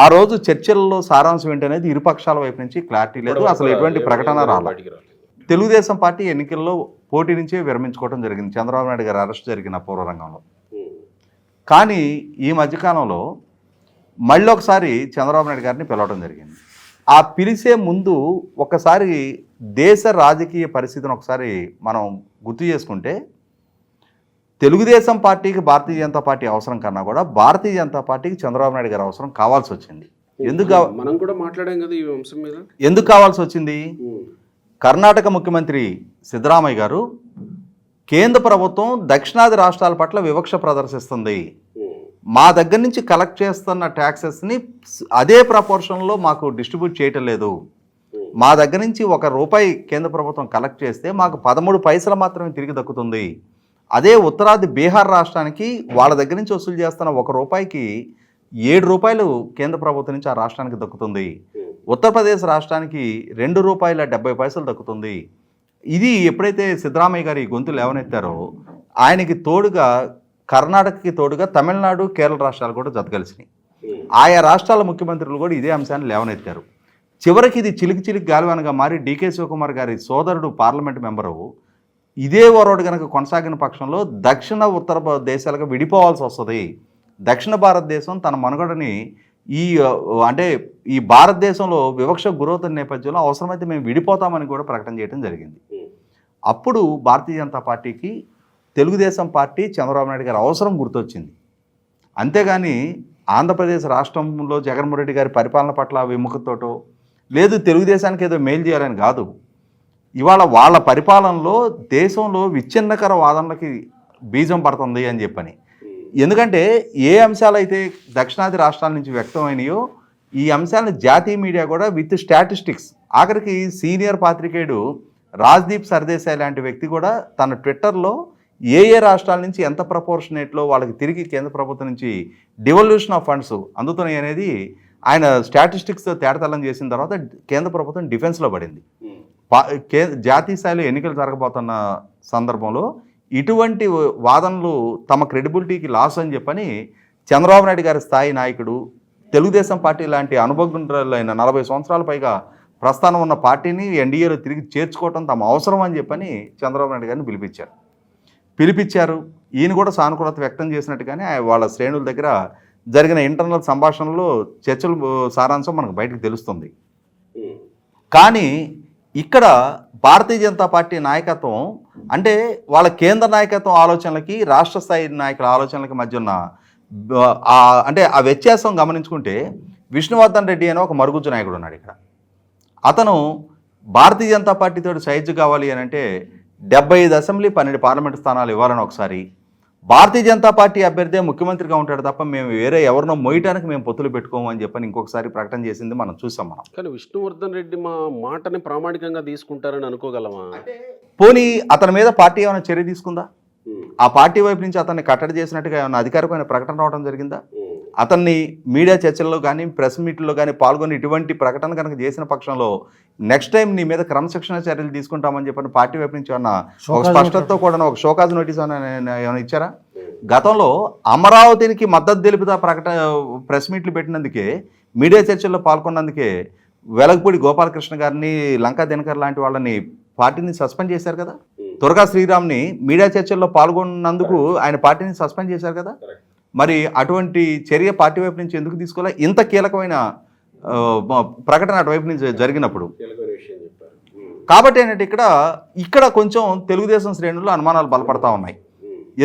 ఆ రోజు చర్చల్లో సారాంశం ఏంటనేది ఇరుపక్షాల వైపు నుంచి క్లారిటీ లేదు, అసలు ఎటువంటి ప్రకటన రాలేదు. తెలుగుదేశం పార్టీ ఎన్నికల్లో పోటీ నుంచే విరమించుకోవడం జరిగింది చంద్రబాబు నాయుడు గారు అరెస్ట్ జరిగిన పూర్వరంగంలో. కానీ ఈ మధ్యకాలంలో మళ్ళీ ఒకసారి చంద్రబాబు నాయుడు గారిని పిలవడం జరిగింది. ఆ పిలిచే ముందు ఒకసారి దేశ రాజకీయ పరిస్థితిని ఒకసారి మనం గుర్తు చేసుకుంటే తెలుగుదేశం పార్టీకి భారతీయ జనతా పార్టీ అవసరం కన్నా కూడా భారతీయ జనతా పార్టీకి చంద్రబాబు నాయుడు గారి అవసరం కావాల్సి వచ్చింది. మనం కూడా మాట్లాడాం కదా ఈ అంశం మీద. ఎందుకు కావాల్సి వచ్చింది? కర్ణాటక ముఖ్యమంత్రి సిద్ధరామయ్య గారు కేంద్ర ప్రభుత్వం దక్షిణాది రాష్ట్రాల పట్ల వివక్ష ప్రదర్శిస్తుంది, మా దగ్గర నుంచి కలెక్ట్ చేస్తున్న ట్యాక్సెస్ని అదే ప్రపోర్షన్లో మాకు డిస్ట్రిబ్యూట్ చేయటం లేదు, మా దగ్గర నుంచి ₹1 కేంద్ర ప్రభుత్వం కలెక్ట్ చేస్తే మాకు 13 పైసలు మాత్రమే తిరిగి దక్కుతుంది, అదే ఉత్తరాది బీహార్ రాష్ట్రానికి వాళ్ళ దగ్గర నుంచి వసూలు చేస్తున్న ₹1కి ₹7 కేంద్ర ప్రభుత్వం నుంచి ఆ రాష్ట్రానికి దక్కుతుంది, ఉత్తరప్రదేశ్ రాష్ట్రానికి ₹2.70 దక్కుతుంది. ఇది ఎప్పుడైతే సిద్ధరామయ్య గారు ఈ గొంతు లేవనెత్తారో ఆయనకి తోడుగా కర్ణాటకకి తోడుగా తమిళనాడు, కేరళ రాష్ట్రాలు కూడా జతగలిసినాయి. ఆయా రాష్ట్రాల ముఖ్యమంత్రులు కూడా ఇదే అంశాన్ని లేవనెత్తారు. చివరికి ఇది చిలికి గాలివానగా మారి డీకే శివకుమార్ గారి సోదరుడు పార్లమెంట్ మెంబరు ఇదే ఓరోడు కనుక కొనసాగిన పక్షంలో దక్షిణ ఉత్తర దేశాలుగా విడిపోవాల్సి వస్తుంది, దక్షిణ భారతదేశం తన మనుగడని ఈ భారతదేశంలో వివక్ష గురవుతున్న నేపథ్యంలో అవసరమైతే మేము విడిపోతామని కూడా ప్రకటన చేయడం జరిగింది. అప్పుడు భారతీయ జనతా పార్టీకి తెలుగుదేశం పార్టీ చంద్రబాబు నాయుడు గారి అవసరం గుర్తొచ్చింది. అంతేగాని ఆంధ్రప్రదేశ్ రాష్ట్రంలో జగన్మోహన్ రెడ్డి గారి పరిపాలన పట్ల విముఖతోటో లేదు తెలుగుదేశానికి ఏదో మేలు చేయాలని కాదు, ఇవాళ వాళ్ళ పరిపాలనలో దేశంలో విచ్ఛిన్నకర వాదనలకి బీజం పడుతుంది అని చెప్పని. ఎందుకంటే ఏ అంశాలు అయితే దక్షిణాది రాష్ట్రాల నుంచి వ్యక్తమైనాయో ఈ అంశాలను జాతీయ మీడియా కూడా విత్ స్టాటిస్టిక్స్, ఆఖరికి సీనియర్ పాత్రికేయుడు రాజ్దీప్ సర్దేశాయ్ లాంటి వ్యక్తి కూడా తన ట్విట్టర్లో ఏ రాష్ట్రాల నుంచి ఎంత ప్రపోర్షనేట్లో వాళ్ళకి తిరిగి కేంద్ర ప్రభుత్వం నుంచి డివల్యూషన్ ఆఫ్ ఫండ్స్ అందుతున్నాయి అనేది ఆయన స్టాటిస్టిక్స్తో తేటతల్లం చేసిన తర్వాత కేంద్ర ప్రభుత్వం డిఫెన్స్లో పడింది. జాతీయ స్థాయిలో ఎన్నికలు జరగబోతున్న సందర్భంలో ఇటువంటి వాదనలు తమ క్రెడిబిలిటీకి లాస్ అని చెప్పని చంద్రబాబు నాయుడు గారి స్థాయి నాయకుడు, తెలుగుదేశం పార్టీ లాంటి అనుభవజ్ఞులైన 40 సంవత్సరాల పైగా ప్రస్థానం ఉన్న పార్టీని ఎన్డీఏలో తిరిగి చేర్చుకోవటం తమ అవసరం అని చెప్పని చంద్రబాబు నాయుడు గారిని పిలిపించారు. ఈయన కూడా సానుకూలత వ్యక్తం చేసినట్టుగానే వాళ్ళ శ్రేణుల దగ్గర జరిగిన ఇంటర్నల్ సంభాషణలో చర్చలు సారాంశం మనకు బయటకు తెలుస్తుంది. కానీ ఇక్కడ భారతీయ జనతా పార్టీ నాయకత్వం అంటే వాళ్ళ కేంద్ర నాయకత్వం ఆలోచనలకి రాష్ట్ర స్థాయి నాయకుల ఆలోచనలకి మధ్య ఉన్న ఆ వ్యత్యాసం గమనించుకుంటే విష్ణువర్ధన్ రెడ్డి అని ఒక మరుగుజ్జు నాయకుడు ఉన్నాడు ఇక్కడ. అతను భారతీయ జనతా పార్టీతో సైజు కావాలి అని అంటే 75 అసెంబ్లీ 12 పార్లమెంటు స్థానాలు ఇవ్వాలని ఒకసారి, భారతీయ జనతా పార్టీ అభ్యర్థి ముఖ్యమంత్రిగా ఉంటాడు తప్ప మేము వేరే ఎవరినో మోయటానికి మేము పొత్తులు పెట్టుకోము అని చెప్పని ఇంకొకసారి ప్రకటన చేసింది మనం చూసాం. కానీ విష్ణువర్ధన్ రెడ్డి మా మాటని ప్రామాణికంగా తీసుకుంటారని అనుకోగలమా? పోనీ అతని మీద పార్టీ ఏమైనా చర్య తీసుకుందా? ఆ పార్టీ వైపు నుంచి అతన్ని కట్టడి చేసినట్టుగా ఏమైనా అధికారికమైన ప్రకటన రావడం జరిగిందా? అతన్ని మీడియా చర్చల్లో కానీ ప్రెస్ మీట్లో కానీ పాల్గొని ఇటువంటి ప్రకటన కనుక చేసిన పక్షంలో నెక్స్ట్ టైం నీ మీద క్రమశిక్షణ చర్యలు తీసుకుంటామని చెప్పని పార్టీ వైపు నుంచి ఏమన్నా ఒక స్పష్టతతో కూడా ఒక షోకాజ్ నోటీస్ ఏమైనా ఇచ్చారా? గతంలో అమరావతికి మద్దతు తెలుపుతా ప్రెస్ మీట్లు పెట్టినందుకే, మీడియా చర్చల్లో పాల్గొన్నందుకే వెలగపూడి గోపాలకృష్ణ గారిని, లంకా దినకర్ లాంటి వాళ్ళని పార్టీని సస్పెండ్ చేశారు కదా. దుర్గా శ్రీరామ్ని మీడియా చర్చల్లో పాల్గొన్నందుకు ఆయన పార్టీని సస్పెండ్ చేశారు కదా. మరి అటువంటి చర్య పార్టీ వైపు నుంచి ఎందుకు తీసుకోవాలి? ఇంత కీలకమైన ప్రకటన అటువైపు నుంచి జరిగినప్పుడు. కాబట్టి ఏంటంటే ఇక్కడ కొంచెం తెలుగుదేశం శ్రేణుల్లో అనుమానాలు బలపడతా ఉన్నాయి.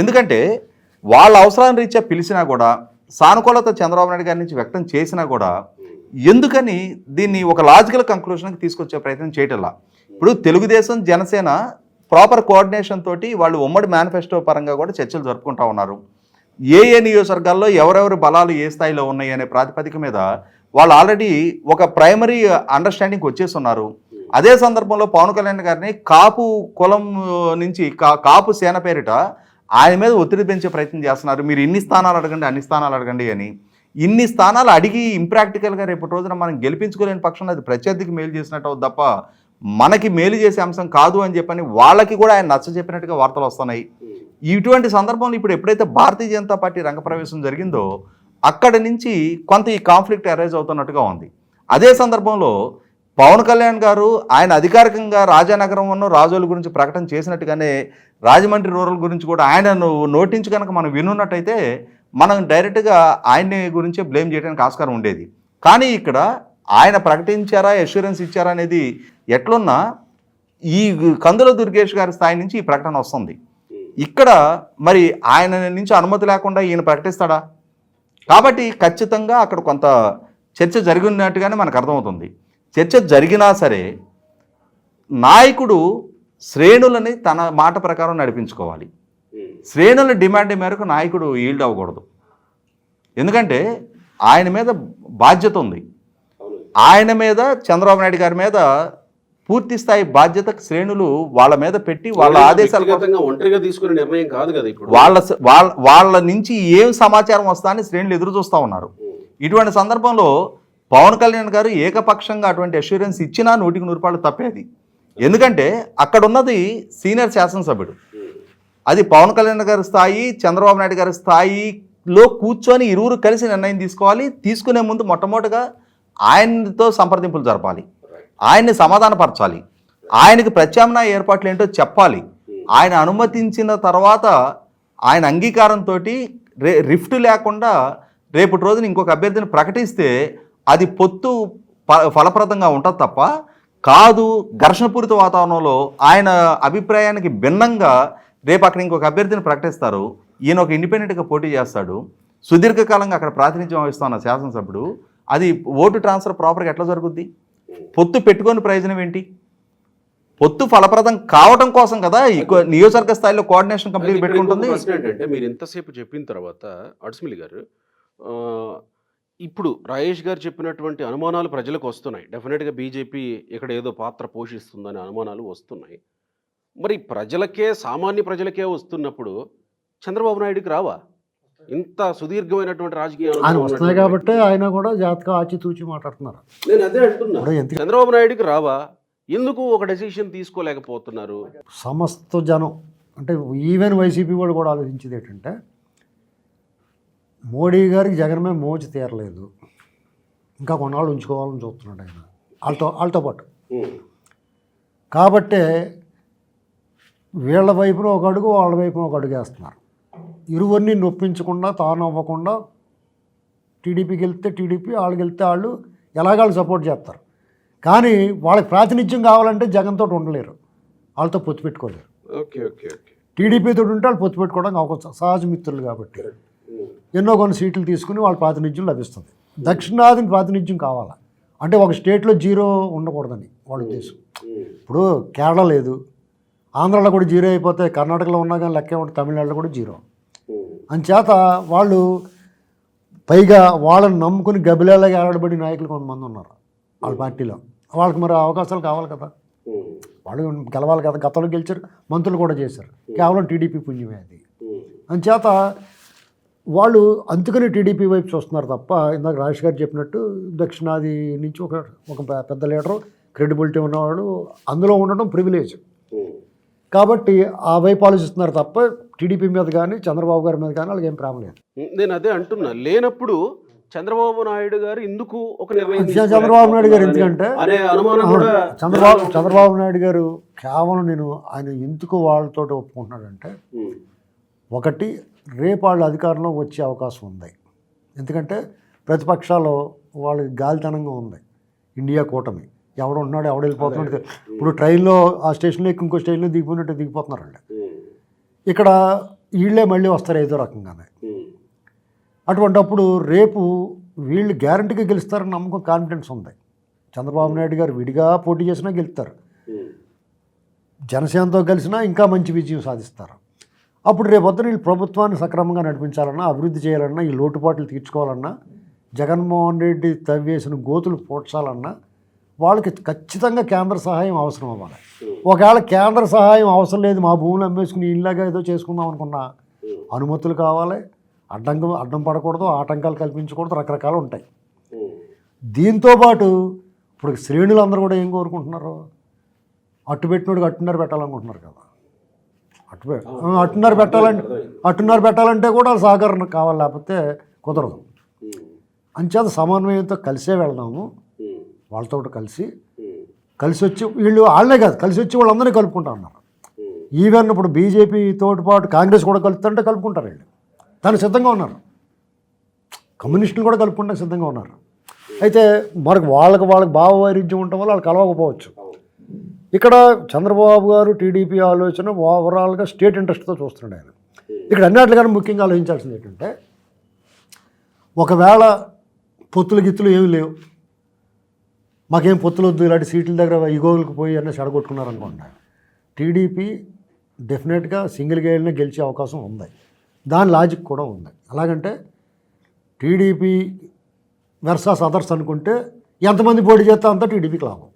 ఎందుకంటే వాళ్ళ అవసరాన్ని రీత్యా పిలిచినా కూడా, సానుకూలత చంద్రబాబు నాయుడు గారి నుంచి వ్యక్తం చేసినా కూడా ఎందుకని దీన్ని ఒక లాజికల్ కంక్లూషన్కి తీసుకొచ్చే ప్రయత్నం చేయటంలా. ఇప్పుడు తెలుగుదేశం జనసేన ప్రాపర్ కోఆర్డినేషన్ తోటి వాళ్ళు ఉమ్మడి మేనిఫెస్టో పరంగా కూడా చర్చలు జరుపుకుంటా ఉన్నారు. ఏ నియోజకవర్గాల్లో ఎవరెవరి బలాలు ఏ స్థాయిలో ఉన్నాయి అనే ప్రాతిపదిక మీద వాళ్ళు ఆల్రెడీ ఒక ప్రైమరీ అండర్స్టాండింగ్కి వచ్చేస్తున్నారు. అదే సందర్భంలో పవన్ కళ్యాణ్ గారిని కాపు కులం నుంచి కాపు సేన పేరిట ఆయన మీద ఒత్తిడి పెంచే ప్రయత్నం చేస్తున్నారు. మీరు ఇన్ని స్థానాలు అడగండి, అన్ని స్థానాలు అడగండి అని. ఇన్ని స్థానాలు అడిగి ఇంప్రాక్టికల్గా రేపటి రోజున మనం గెలిపించుకోలేని పక్షంలో అది ప్రత్యర్థికి మేలు చేసినట్టు అవుతుంది తప్ప మనకి మేలు చేసే అంశం కాదు అని చెప్పని వాళ్ళకి కూడా ఆయన నచ్చ చెప్పినట్టుగా వార్తలు వస్తున్నాయి. ఇటువంటి సందర్భంలో ఇప్పుడు ఎప్పుడైతే భారతీయ జనతా పార్టీ రంగప్రవేశం జరిగిందో అక్కడి నుంచి కొంత ఈ కాన్ఫ్లిక్ట్ అరైజ్ అవుతున్నట్టుగా ఉంది. అదే సందర్భంలో పవన్ కళ్యాణ్ గారు ఆయన అధికారికంగా రాజానగరం రాజోల గురించి ప్రకటన చేసినట్టుగానే రాజమండ్రి రూరల్ గురించి కూడా ఆయన నోటించి కనుక మనం వినున్నట్టయితే మనం డైరెక్ట్గా ఆయన్ని గురించే బ్లేమ్ చేయడానికి ఆస్కారం ఉండేది. కానీ ఇక్కడ ఆయన ప్రకటించారా, అష్యూరెన్స్ ఇచ్చారా అనేది ఎట్లున్నా ఈ కందుల దుర్గేష్ గారి స్థాయి నుంచి ఈ ప్రకటన వస్తుంది. ఇక్కడ మరి ఆయన నుంచి అనుమతి లేకుండా ఈయన ప్రకటిస్తాడా? కాబట్టి ఖచ్చితంగా అక్కడ కొంత చర్చ జరిగినట్టుగానే మనకు అర్థమవుతుంది. చర్చ జరిగినా సరే నాయకుడు శ్రేణులని తన మాట ప్రకారం నడిపించుకోవాలి. శ్రేణుల డిమాండ్ మేరకు నాయకుడు ఈల్డ్ అవ్వకూడదు. ఎందుకంటే ఆయన మీద బాధ్యత ఉంది. ఆయన మీద, చంద్రబాబు నాయుడు గారి మీద పూర్తి స్థాయి బాధ్యత శ్రేణులు వాళ్ళ మీద పెట్టి వాళ్ళ ఆదేశాలు ఒంటరిగా తీసుకునే నిర్ణయం కాదు కదా. ఇప్పుడు వాళ్ళ నుంచి ఏం సమాచారం వస్తా అని శ్రేణులు ఎదురు చూస్తూ ఉన్నారు. ఇటువంటి సందర్భంలో పవన్ కళ్యాణ్ గారు ఏకపక్షంగా అటువంటి అష్యూరెన్స్ ఇచ్చినా 100% తప్పేది. ఎందుకంటే అక్కడ ఉన్నది సీనియర్ శాసనసభ్యుడు. అది పవన్ కళ్యాణ్ గారి స్థాయి, చంద్రబాబు నాయుడు గారి స్థాయిలో కూర్చొని ఇరువురు కలిసి నిర్ణయం తీసుకోవాలి. తీసుకునే ముందు మొట్టమొదటిగా ఆయనతో సంప్రదింపులు జరపాలి, ఆయన్ని సమాధానపరచాలి, ఆయనకి ప్రత్యామ్నాయ ఏర్పాట్లు ఏంటో చెప్పాలి. ఆయన అనుమతించిన తర్వాత ఆయన అంగీకారంతో రిఫ్ట్ లేకుండా రేపటి రోజున ఇంకొక అభ్యర్థిని ప్రకటిస్తే అది పొత్తు ఫలప్రదంగా ఉంటుంది తప్ప కాదు. ఘర్షణపూరిత వాతావరణంలో ఆయన అభిప్రాయానికి భిన్నంగా రేపు అక్కడ ఇంకొక అభ్యర్థిని ప్రకటిస్తారు. ఈయన ఒక ఇండిపెండెంట్గా పోటీ చేస్తాడు. సుదీర్ఘకాలంగా అక్కడ ప్రాతినిధ్యం వహిస్తున్న శాసనసభ్యుడు. అది ఓటు ట్రాన్స్ఫర్ ప్రాపర్గా ఎట్లా జరుగుద్ది? పొత్తు పెట్టుకొని ప్రయోజనం ఏంటి? పొత్తు ఫలప్రదం కావడం కోసం కదా నియోజకవర్గ స్థాయిలో కోఆర్డినేషన్ కంప్లీట్ పెట్టుకుంటుంది. ఏంటంటే మీరు ఎంతసేపు చెప్పిన తర్వాత అడ్స్మిలి గారు, ఇప్పుడు రాజేష్ గారు చెప్పినటువంటి అనుమానాలు ప్రజలకు వస్తున్నాయి. డెఫినెట్గా బీజేపీ ఇక్కడ ఏదో పాత్ర పోషిస్తుందనే అనుమానాలు వస్తున్నాయి. మరి ప్రజలకే, సామాన్య ప్రజలకే వస్తున్నప్పుడు చంద్రబాబు నాయుడుకి రావా? ఇంత సుదీర్ఘమైనటువంటి రాజకీయ వస్తున్నాయి కాబట్టి ఆయన కూడా జాతక ఆచితూచి మాట్లాడుతున్నారు. నేను అదే అంటున్నా, చంద్రబాబు నాయుడుకి రావా? ఎందుకు ఒక డెసిషన్ తీసుకోలేకపోతున్నారు? సమస్త జనం అంటే ఈవెన్ వైసీపీ వాళ్ళు కూడా ఆలోచించేది ఏంటంటే, మోడీ గారికి జగన్ మీద మోజు తీరలేదు, ఇంకా కొన్నాళ్ళు ఉంచుకోవాలని చూస్తున్నాడు ఆయన వాళ్ళతో పాటు. కాబట్టే వీళ్ళ వైపున ఒక అడుగు, వాళ్ళ వైపున ఒక అడుగు వేస్తున్నారు. ఇరువురిని నొప్పించకుండా, తాను అవ్వకుండా టీడీపీకి వెళ్తే టీడీపీ, వాళ్ళకి వెళ్తే వాళ్ళు ఎలాగాళ్ళు సపోర్ట్ చేస్తారు. కానీ వాళ్ళకి ప్రాతినిధ్యం కావాలంటే జగన్తో ఉండలేరు, వాళ్ళతో పొత్తు పెట్టుకోలేరు. ఓకే ఓకే ఓకే టీడీపీతో ఉంటే వాళ్ళు పొత్తు పెట్టుకోవడానికి అవకాశం, సహజ మిత్రులు కాబట్టి ఎన్నో కొన్ని సీట్లు తీసుకుని వాళ్ళ ప్రాతినిధ్యం లభిస్తుంది. దక్షిణాదిని ప్రాతినిధ్యం కావాలా అంటే ఒక స్టేట్లో జీరో ఉండకూడదని వాళ్ళ ఉద్దేశం. ఇప్పుడు కేరళ లేదు, ఆంధ్రాలో కూడా జీరో అయిపోతే కర్ణాటకలో ఉన్నా కానీ లెక్కే ఉంటుంది, తమిళనాడులో కూడా జీరో. అంచేత వాళ్ళు పైగా వాళ్ళని నమ్ముకుని గబిలాగా ఏలాడబడి నాయకులు కొంతమంది ఉన్నారు వాళ్ళ పార్టీలో. వాళ్ళకి మరి అవకాశాలు కావాలి కదా, వాళ్ళు గెలవాలి కదా. గతంలో గెలిచారు, మంత్రులు కూడా చేశారు, కేవలం టీడీపీ పుణ్యమే అది. అంచేత వాళ్ళు అందుకని టీడీపీ వైపు చూస్తున్నారు తప్ప, ఇందాక రాజేష్ గారు చెప్పినట్టు దక్షిణాది నుంచి ఒక పెద్ద లీడరు, క్రెడిబిలిటీ ఉన్నవాడు అందులో ఉండడం ప్రివిలేజ్ కాబట్టి ఆ వైపు ఆలోచిస్తున్నారు తప్ప టీడీపీ మీద కానీ చంద్రబాబు గారి మీద కానీ వాళ్ళకి ఏం ప్రేమ లేదు. నేను అదే అంటున్నా, లేనప్పుడు చంద్రబాబు నాయుడు గారు ఎందుకు ఒక నిర్ణయం చంద్రబాబు నాయుడు గారు ఎందుకంటే చంద్రబాబు నాయుడు గారు కేవలం ఆయన ఎందుకు వాళ్ళతో ఒప్పుకుంటున్నాడంటే, ఒకటి రేపు వాళ్ళు అధికారంలో వచ్చే అవకాశం ఉంది. ఎందుకంటే ప్రతిపక్షాలు వాళ్ళకి గాలితనంగా ఉంది. ఇండియా కూటమి ఎవడు ఉన్నాడు, ఎవడు వెళ్ళిపోతున్నాడు. ఇప్పుడు ట్రైన్లో ఆ స్టేషన్లో ఇంకో స్టేషన్లో దిగిపోయినట్టు దిగిపోతున్నారు వాళ్ళు. ఇక్కడ వీళ్ళే మళ్ళీ వస్తారు ఏదో రకంగానే. అటువంటప్పుడు రేపు వీళ్ళు గ్యారంటీగా గెలుస్తారని నమ్మకం, కాన్ఫిడెన్స్ ఉంది. చంద్రబాబు నాయుడు గారు విడిగా పోటీ చేసినా గెలుస్తారు, జనసేనతో కలిసినా ఇంకా మంచి విజయం సాధిస్తారు. అప్పుడు రేపొద్దున వీళ్ళు ప్రభుత్వాన్ని సక్రమంగా నడిపించాలన్నా, అభివృద్ధి చేయాలన్నా, ఈ లోటుపాట్లు తీర్చుకోవాలన్నా, జగన్మోహన్ రెడ్డి తవ్వేసిన గోతులు పోడ్చాలన్నా వాళ్ళకి ఖచ్చితంగా కేంద్ర సహాయం అవసరం అవ్వాలి. ఒకవేళ కేంద్ర సహాయం అవసరం లేదు, మా భూములు అమ్మేసుకుని ఇలాగా ఏదో చేసుకుందాం అనుకున్నా అనుమతులు కావాలి, అడ్డం పడకూడదు, ఆటంకాలు కల్పించకూడదు, రకరకాలు ఉంటాయి. దీంతోపాటు ఇప్పుడు శ్రేణులందరూ కూడా ఏం కోరుకుంటున్నారు, అట్టుపెట్టినోడికి అట్టున్నర పెట్టాలనుకుంటున్నారు కదా. అట్టున్నర పెట్టాలంటే కూడా సహకారం కావాలి, లేకపోతే కుదరదు. అంచేత సమన్వయంతో కలిసే వెళ్దాము, వాళ్ళతో కలిసి వచ్చి వాళ్ళే కాదు, కలిసి వచ్చి వాళ్ళందరినీ కలుపుకుంటా ఉన్నారు. ఈవెన్ ఇప్పుడు బీజేపీతో పాటు కాంగ్రెస్ కూడా కలుపుతుంటే కలుపుకుంటారు వీళ్ళు, దానికి సిద్ధంగా ఉన్నారు. కమ్యూనిస్టులు కూడా కలుపుకుంటే సిద్ధంగా ఉన్నారు. అయితే వాళ్ళకి భావ వైరుధ్యం ఉండటం వల్ల వాళ్ళు కలవకపోవచ్చు. ఇక్కడ చంద్రబాబు గారు టీడీపీ ఆలోచన ఓవరాల్గా స్టేట్ ఇంట్రెస్ట్తో చూస్తున్నాడు ఆయన. ఇక్కడ అన్నిటికన్నా ముఖ్యంగా ఆలోచించాల్సింది ఏంటంటే, ఒకవేళ పొత్తులు గిత్తులు ఏమి లేవు, మాకేం పొత్తులు వద్దు, ఇలాంటి సీట్ల దగ్గర ఇగోగులకు పోయి అన్నీ చెడగొట్టుకున్నారనుకోండి, టీడీపీ డెఫినెట్గా సింగిల్గా వెళ్ళినా గెలిచే అవకాశం ఉంది. దాని లాజిక్ కూడా ఉంది. అలాగంటే టీడీపీ వెర్సస్ అదర్స్ అనుకుంటే ఎంతమంది పోటీ చేస్తే అంతా టీడీపీకి లాభం.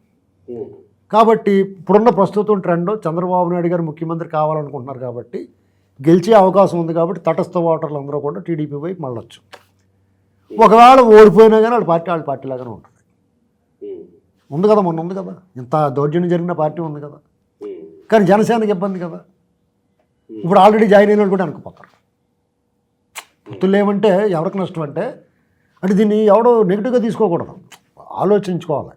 కాబట్టి ఇప్పుడున్న ప్రస్తుతం ట్రెండ్ చంద్రబాబు నాయుడు గారు ముఖ్యమంత్రి కావాలనుకుంటున్నారు కాబట్టి గెలిచే అవకాశం ఉంది. కాబట్టి తటస్థ ఓటర్లు అందరూ కూడా టీడీపీ వైపు మళ్ళొచ్చు. ఒకవేళ ఓడిపోయినా కానీ వాళ్ళ పార్టీ లాగానే ఉంటుంది. ఉంది కదా, మొన్న ఉంది కదా, ఇంత దౌర్జన్యం జరిగిన పార్టీ ఉంది కదా. కానీ జనసేనకి ఇబ్బంది కదా. ఇప్పుడు ఆల్రెడీ జాయిన్ అయిన వాళ్ళు కూడా అనుకుపోతారు. పొత్తులు ఏమంటే ఎవరికి నష్టం అంటే దీన్ని ఎవడో నెగిటివ్గా తీసుకోకూడదు, ఆలోచించుకోవాలి.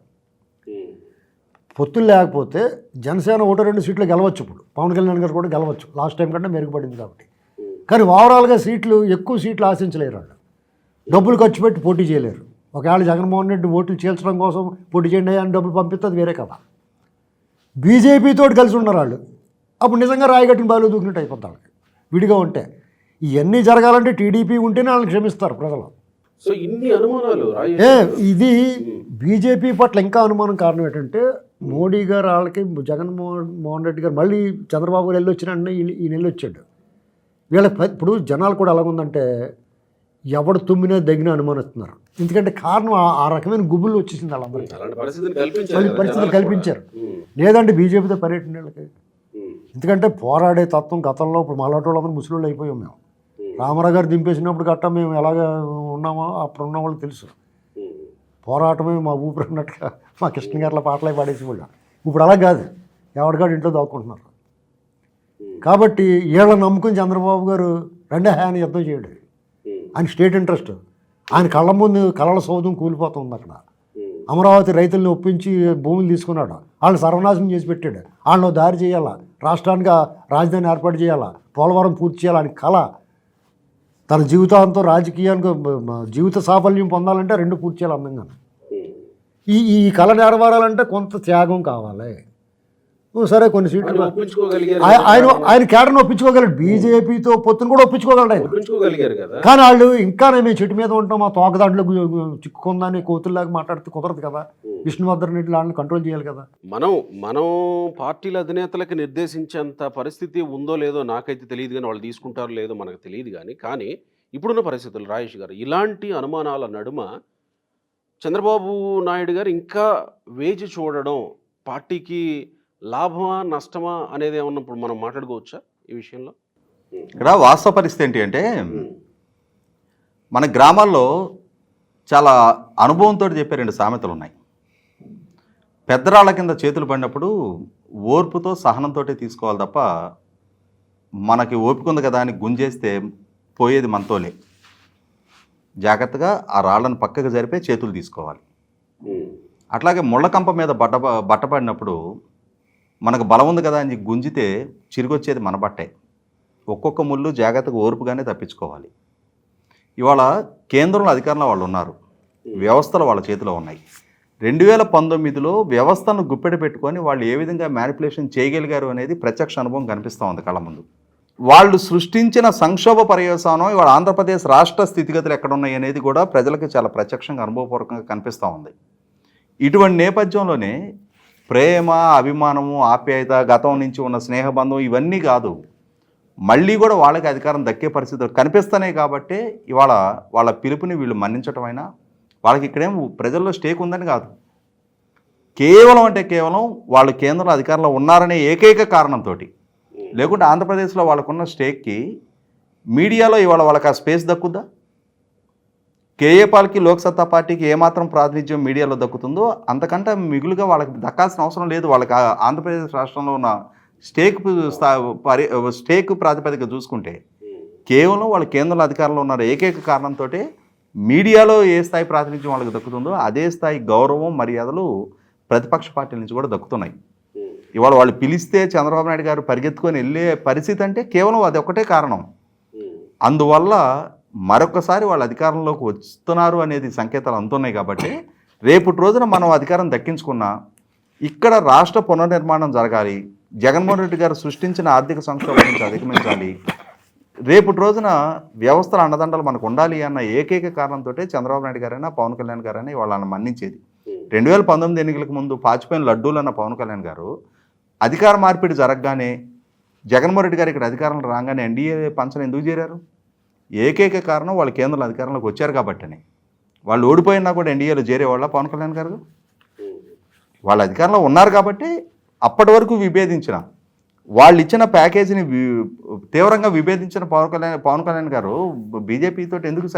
పొత్తులు లేకపోతే జనసేన 1-2 సీట్లు గెలవచ్చు. ఇప్పుడు పవన్ కళ్యాణ్ గారు కూడా గెలవచ్చు, లాస్ట్ టైం కంటే మెరుగుపడింది కాబట్టి. కానీ ఓవరాల్గా ఎక్కువ సీట్లు ఆశించలేరు. వాళ్ళు డబ్బులు ఖర్చు పెట్టి పోటీ చేయలేరు. ఒకవేళ జగన్మోహన్ రెడ్డి ఓట్లు చీల్చడం కోసం పోటీ చేయండి అని డబ్బులు పంపిస్తుంది వేరే కదా. బీజేపీతో కలిసి ఉన్నారు వాళ్ళు, అప్పుడు నిజంగా రాయగట్టిన బాలు దూకినట్టు అయిపోతుంది వాళ్ళకి. విడిగా ఉంటే ఇవన్నీ జరగాలంటే టీడీపీ ఉంటేనే వాళ్ళని క్షమిస్తారు ప్రజలు. సో ఇన్ని అనుమానాలు ఇది బీజేపీ పట్ల ఇంకా అనుమానం కారణం ఏంటంటే, మోడీ గారు వాళ్ళకి జగన్మోహన్ రెడ్డి గారు మళ్ళీ చంద్రబాబు గారు వెళ్ళి వచ్చిన ఈ నెల వచ్చాడు. వీళ్ళకి ఇప్పుడు జనాలు కూడా ఎలాగుందంటే ఎవడు తుమ్మినా దగ్గర అనుమానిస్తున్నారు. ఎందుకంటే కారణం ఆ రకమైన గుబులు వచ్చేసింది వాళ్ళందరికీ. పరిస్థితులు కల్పించారు. లేదంటే బీజేపీతో పర్యటన వీళ్ళకి. ఎందుకంటే పోరాడే తత్వం గతంలో ఇప్పుడు మాలాటోళ్ళందరూ ముసలిళ్ళు అయిపోయాం మేము. రామారావు గారు దింపేసినప్పుడు గట్టా మేము ఎలాగ ఉన్నామో అప్పుడు ఉన్న వాళ్ళు తెలుసు. పోరాటమే మా ఊపిరి అన్నట్టుగా మా కృష్ణ గారిలో పాటలే పాడేసి వాళ్ళు. ఇప్పుడు అలా కాదు, ఎవరికాడు ఇంట్లో దాక్కుంటున్నారు. కాబట్టి వీళ్ళ నమ్ముకుని చంద్రబాబు గారు రెండే ఆయన యుద్ధం చేయడు. ఆయన స్టేట్ ఇంట్రెస్ట్, ఆయన కళ్ళ ముందు కళ్ళ సౌధం కూలిపోతుంది. అక్కడ అమరావతి రైతుల్ని ఒప్పించి భూములు తీసుకున్నాడు, వాళ్ళని సర్వనాశనం చేసి పెట్టాడు. వాళ్ళని దారి చేయాలా, రాష్ట్రానికి రాజధాని ఏర్పాటు చేయాలా, పోలవరం పూర్తి చేయాలని కళ. తన జీవితాంతం రాజకీయానికి జీవిత సాఫల్యం పొందాలంటే 2 పూర్తి చేయాలి అందంగా. ఈ కళ నెరవేరాలంటే కొంత త్యాగం కావాలి. సరే కొన్ని సీట్లు ఆయన కేడర్ని ఒప్పించుకోగలడు, బీజేపీతో పొత్తును కూడా ఒప్పించుకోగలడు ఆయన. కానీ వాళ్ళు ఇంకా మేము చెట్టు మీద ఉంటాం, మా తోక దాంట్లో చిక్కుకుందని కోతుల్లాగా మాట్లాడితే కుదరదు కదా. విష్ణువర్ధన్ రెడ్డి వాళ్ళని కంట్రోల్ చేయాలి కదా. మనం పార్టీల అధినేతలకు నిర్దేశించేంత పరిస్థితి ఉందో లేదో నాకైతే తెలియదు, కానీ వాళ్ళు తీసుకుంటారో లేదో మనకు తెలియదు. కానీ ఇప్పుడున్న పరిస్థితులు రాజేష్ గారు, ఇలాంటి అనుమానాల నడుమ చంద్రబాబు నాయుడు గారు ఇంకా వేచి చూడడం పార్టీకి లాభమా నష్టమా అనేది ఏమన్నా ఇప్పుడు మనం మాట్లాడుకోవచ్చా ఈ విషయంలో? ఇక్కడ వాస్తవ పరిస్థితి ఏంటి అంటే, మన గ్రామాల్లో చాలా అనుభవంతో చెప్పే 2 సామెతలు ఉన్నాయి. పెద్దరాళ్ళ కింద చేతులు పడినప్పుడు ఓర్పుతో సహనంతో తీసుకోవాలి తప్ప, మనకి ఓపిక ఉంది కదా అని గుంజేస్తే పోయేది మనతోలే. జాగ్రత్తగా ఆ రాళ్ళను పక్కకు జరిపే చేతులు తీసుకోవాలి. అట్లాగే ముళ్ళకంప మీద బట్టపడినప్పుడు మనకు బలం ఉంది కదా అని గుంజితే చిరిగొచ్చేది మన బట్టే. ఒక్కొక్క ముళ్ళు జాగ్రత్తగా ఓర్పుగానే తప్పించుకోవాలి. ఇవాళ కేంద్రంలో అధికారంలో వాళ్ళు ఉన్నారు, వ్యవస్థలు వాళ్ళ చేతిలో ఉన్నాయి. 2019లో వ్యవస్థను గుప్పెట పెట్టుకొని వాళ్ళు ఏ విధంగా మ్యానిపులేషన్ చేయగలిగారు అనేది ప్రత్యక్ష అనుభవం కనిపిస్తూ ఉంది కళ్ళ ముందు. వాళ్ళు సృష్టించిన సంక్షోభ పర్యవసానం ఇవాళ ఆంధ్రప్రదేశ్ రాష్ట్ర స్థితిగతులు ఎక్కడున్నాయి అనేది కూడా ప్రజలకు చాలా ప్రత్యక్షంగా అనుభవపూర్వకంగా కనిపిస్తూ ఉంది. ఇటువంటి నేపథ్యంలోనే ప్రేమ, అభిమానము, ఆప్యాయత, గతం నుంచి ఉన్న స్నేహబంధం ఇవన్నీ కాదు, మళ్ళీ కూడా వాళ్ళకి అధికారం దక్కే పరిస్థితులు కనిపిస్తున్నాయి. కాబట్టి ఇవాళ వాళ్ళ పిలుపుని వీళ్ళు మన్నించటమైనా, వాళ్ళకి ఇక్కడేం ప్రజల్లో స్టేక్ ఉందని కాదు, కేవలం వాళ్ళు కేంద్రంలో అధికారంలో ఉన్నారనే ఏకైక కారణంతో. లేకుంటే ఆంధ్రప్రదేశ్లో వాళ్ళకున్న స్టేక్కి మీడియాలో ఇవాళ వాళ్ళకి ఆ స్పేస్ దక్కుద్దా? కేఏ పాల్కి లోక్సత్తా పార్టీకి ఏమాత్రం ప్రాతినిధ్యం మీడియాలో దక్కుతుందో అంతకంటే మిగులుగా వాళ్ళకి దక్కాల్సిన అవసరం లేదు. వాళ్ళకి ఆంధ్రప్రదేశ్ రాష్ట్రంలో ఉన్న స్టేక్ ప్రాతిపదిక చూసుకుంటే కేవలం వాళ్ళు కేంద్రంలో అధికారంలో ఉన్న ఏకైక కారణంతో మీడియాలో ఏ స్థాయి ప్రాతినిధ్యం వాళ్ళకి దక్కుతుందో అదే స్థాయి గౌరవం, మర్యాదలు ప్రతిపక్ష పార్టీల నుంచి కూడా దక్కుతున్నాయి. ఇవాళ వాళ్ళు పిలిస్తే చంద్రబాబు నాయుడు గారు పరిగెత్తుకొని వెళ్ళే పరిస్థితి అంటే కేవలం అది ఒకటే కారణం. అందువల్ల మరొకసారి వాళ్ళు అధికారంలోకి వస్తున్నారు అనేది సంకేతాలు అందుతున్నాయి. కాబట్టి రేపటి రోజున మనం అధికారం దక్కించుకున్నా ఇక్కడ రాష్ట్ర పునర్నిర్మాణం జరగాలి, జగన్మోహన్ రెడ్డి గారు సృష్టించిన ఆర్థిక సంక్షోభం నుంచి అధిగమించాలి, రేపటి రోజున వ్యవస్థల అండదండలు మనకు ఉండాలి అన్న ఏకైక కారణంతో చంద్రబాబు నాయుడు గారైనా పవన్ కళ్యాణ్ గారైనా వాళ్ళని మన్నించేది. 2019 ఎన్నికలకు ముందు పాచిపోయిన లడ్డూలు అన్న పవన్ కళ్యాణ్ గారు అధికార మార్పిడి జరగగానే జగన్మోహన్ రెడ్డి గారు ఇక్కడ అధికారంలో రాగానే ఎన్డీఏ పంచన ఎందుకు చేరారు? ఏకైక కారణం వాళ్ళు కేంద్రంలో అధికారంలోకి వచ్చారు కాబట్టని. వాళ్ళు ఓడిపోయినా కూడా ఎన్డీఏలో చేరేవాళ్ళ పవన్ కళ్యాణ్ గారు? వాళ్ళు అధికారంలో ఉన్నారు కాబట్టి అప్పటి వరకు విభేదించిన వాళ్ళు ఇచ్చిన ప్యాకేజీని తీవ్రంగా విభేదించిన పవన్ కళ్యాణ్ గారు బీజేపీ తోటి ఎందుకు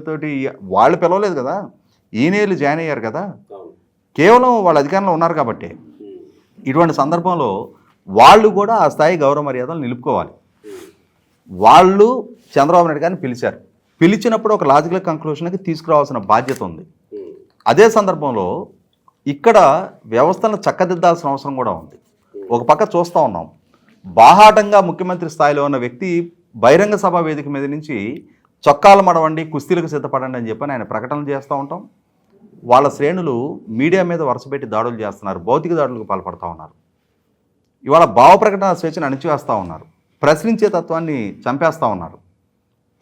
తోటి వాళ్ళు పిలవలేదు కదా, ఈయనేళ్ళు జాయిన్ అయ్యారు కదా, కేవలం వాళ్ళ అధికారంలో ఉన్నారు కాబట్టి. ఇటువంటి సందర్భంలో వాళ్ళు కూడా ఆ స్థాయి గౌరవ మర్యాదలు నిలుపుకోవాలి. వాళ్ళు చంద్రబాబు నాయుడు గారిని పిలిచారు, పిలిచినప్పుడు ఒక లాజికల్ కంక్లూషన్కి తీసుకురావాల్సిన బాధ్యత ఉంది. అదే సందర్భంలో ఇక్కడ వ్యవస్థను చక్కదిద్దాల్సిన అవసరం కూడా ఉంది. ఒక పక్క చూస్తూ ఉన్నాం, బాహాటంగా ముఖ్యమంత్రి స్థాయిలో ఉన్న వ్యక్తి బహిరంగ సభ వేదిక మీద నుంచి చొక్కాలు మడవండి, కుస్తీలకు సిద్ధపడండి అని చెప్పని ఆయన ప్రకటనలు చేస్తూ ఉంటాం. వాళ్ళ శ్రేణులు మీడియా మీద వరుసపెట్టి దాడులు చేస్తున్నారు, భౌతిక దాడులకు పాల్పడుతూ ఉన్నారు. ఇవాళ భావ ప్రకటన స్వేచ్ఛను అణిచివేస్తూ ఉన్నారు, ప్రశ్నించే తత్వాన్ని చంపేస్తూ ఉన్నారు,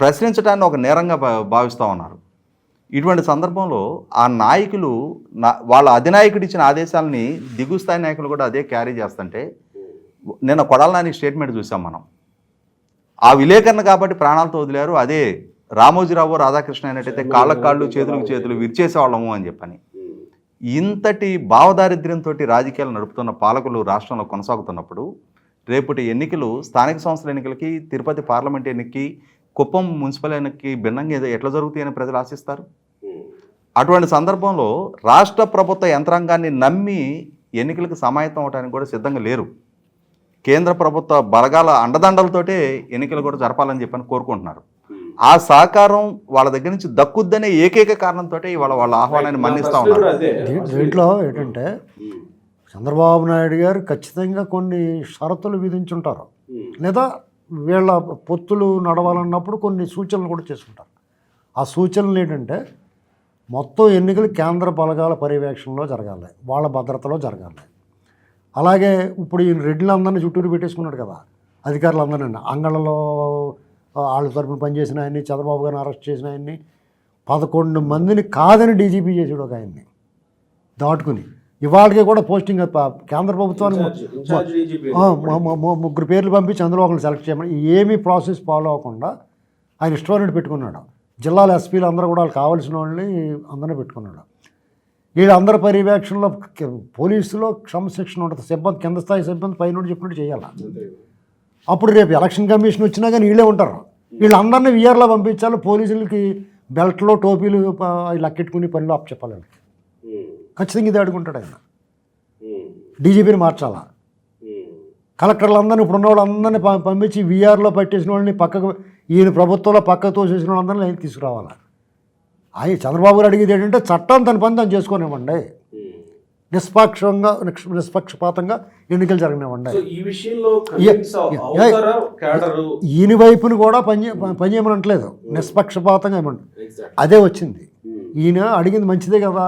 ప్రశ్నించడాన్ని ఒక నేరంగా భావిస్తూ ఉన్నారు. ఇటువంటి సందర్భంలో ఆ నాయకులు వాళ్ళ అధినాయకుడు ఇచ్చిన ఆదేశాలని దిగువ స్థాయి నాయకులు కూడా అదే క్యారీ చేస్తుంటే, నిన్న కొడాల నాని స్టేట్మెంట్ చూసాం మనం. ఆ విలేకరణ కాబట్టి ప్రాణాలతో వదిలేరు, అదే రామోజీరావు రాధాకృష్ణ అయినట్టయితే కాళ్ళకు కాళ్ళు చేతులకు చేతులు విరిచేసేవాళ్ళము అని చెప్పని. ఇంతటి భావదారిద్ర్యంతో రాజకీయాలు నడుపుతున్న పాలకులు రాష్ట్రంలో కొనసాగుతున్నప్పుడు రేపటి ఎన్నికలు, స్థానిక సంస్థల ఎన్నికలకి, తిరుపతి పార్లమెంట్ ఎన్నికకి, కుప్పం మున్సిపల్ ఎన్నికకి భిన్నంగా ఎట్లా జరుగుతాయని ప్రజలు ఆశిస్తారు? అటువంటి సందర్భంలో రాష్ట్ర ప్రభుత్వ యంత్రాంగాన్ని నమ్మి ఎన్నికలకు సమాయత్తం అవడానికి కూడా సిద్ధంగా లేరు. కేంద్ర ప్రభుత్వ బలగాల అండదండలతోటే ఎన్నికలు కూడా జరపాలని చెప్పని కోరుకుంటున్నారు. ఆ సహకారం వాళ్ళ దగ్గర నుంచి దక్కుద్దనే ఏకైక కారణంతో వాళ్ళ ఆహ్వానాన్ని మన్నిస్తూ ఉన్నారు. దీంట్లో ఏంటంటే చంద్రబాబు నాయుడు గారు ఖచ్చితంగా కొన్ని షరతులు విధించుంటారు, లేదా వీళ్ళ పొత్తులు నడవాలన్నప్పుడు కొన్ని సూచనలు కూడా చేసుకుంటారు. ఆ సూచనలు ఏంటంటే మొత్తం ఎన్నికలు కేంద్ర బలగాల పర్యవేక్షణలో జరగాలి, వాళ్ళ భద్రతలో జరగాలి. అలాగే ఇప్పుడు ఈ రెడ్లందరినీ చుట్టూరు పెట్టేసుకున్నాడు కదా, అధికారులందరినీ అంగళ్ళలో వాళ్ళ తరపున పనిచేసిన ఆయన్ని, చంద్రబాబు గారిని అరెస్ట్ చేసిన ఆయన్ని, 11 మందిని కాదని డీజీపీ చేసాడు ఒక ఆయన్ని దాటుకుని. ఇవాళకి కూడా పోస్టింగ్ కేంద్ర ప్రభుత్వానికి 3 పేర్లు పంపించి అందులో ఒకరిని సెలెక్ట్ చేయమని ఏమీ ప్రాసెస్ ఫాలో అవ్వకుండా ఆయన ఇష్టమైనట్టు పెట్టుకున్నాడు. జిల్లాల ఎస్పీలు అందరూ కూడా వాళ్ళు కావాల్సిన వాళ్ళని అందరినీ పెట్టుకున్నాడు. వీళ్ళందరి పర్యవేక్షణలో పోలీసులో క్రమశిక్షణ ఉంటుంది, సిబ్బంది కింద స్థాయి సిబ్బంది పైన చెప్పినట్టు చేయాలి. అప్పుడు రేపు ఎలక్షన్ కమిషన్ వచ్చినా కానీ వీళ్ళే ఉంటారు. వీళ్ళందరినీ విఆర్లో పంపించాలి, పోలీసులకి బెల్ట్లో టోపీలు లక్కెట్టుకుని పనిలో అప్పచెప్పాలి. ఖచ్చితంగా ఇది అడుగుంటాడు ఆయన. డీజీపీని మార్చాలా, కలెక్టర్లందరినీ ఇప్పుడున్న వాళ్ళందరినీ పంపించి వీఆర్లో పట్టేసిన వాళ్ళని పక్కకు, ఈయన ప్రభుత్వంలో పక్కకు తోసేసిన వాళ్ళందరినీ లైన్ తీసుకురావాలా. ఆయన చంద్రబాబు గారు అడిగేది ఏంటంటే చట్టం తన పని తను చేసుకునివ్వండి, నిష్పక్షపాతంగా ఎన్నికలు జరగనివ్వండి. ఈయన వైపుని కూడా పనిచేయమనట్లేదు, నిష్పక్షపాతంగా ఇవ్వండి. అదే వచ్చింది. ఈయన అడిగింది మంచిదే కదా,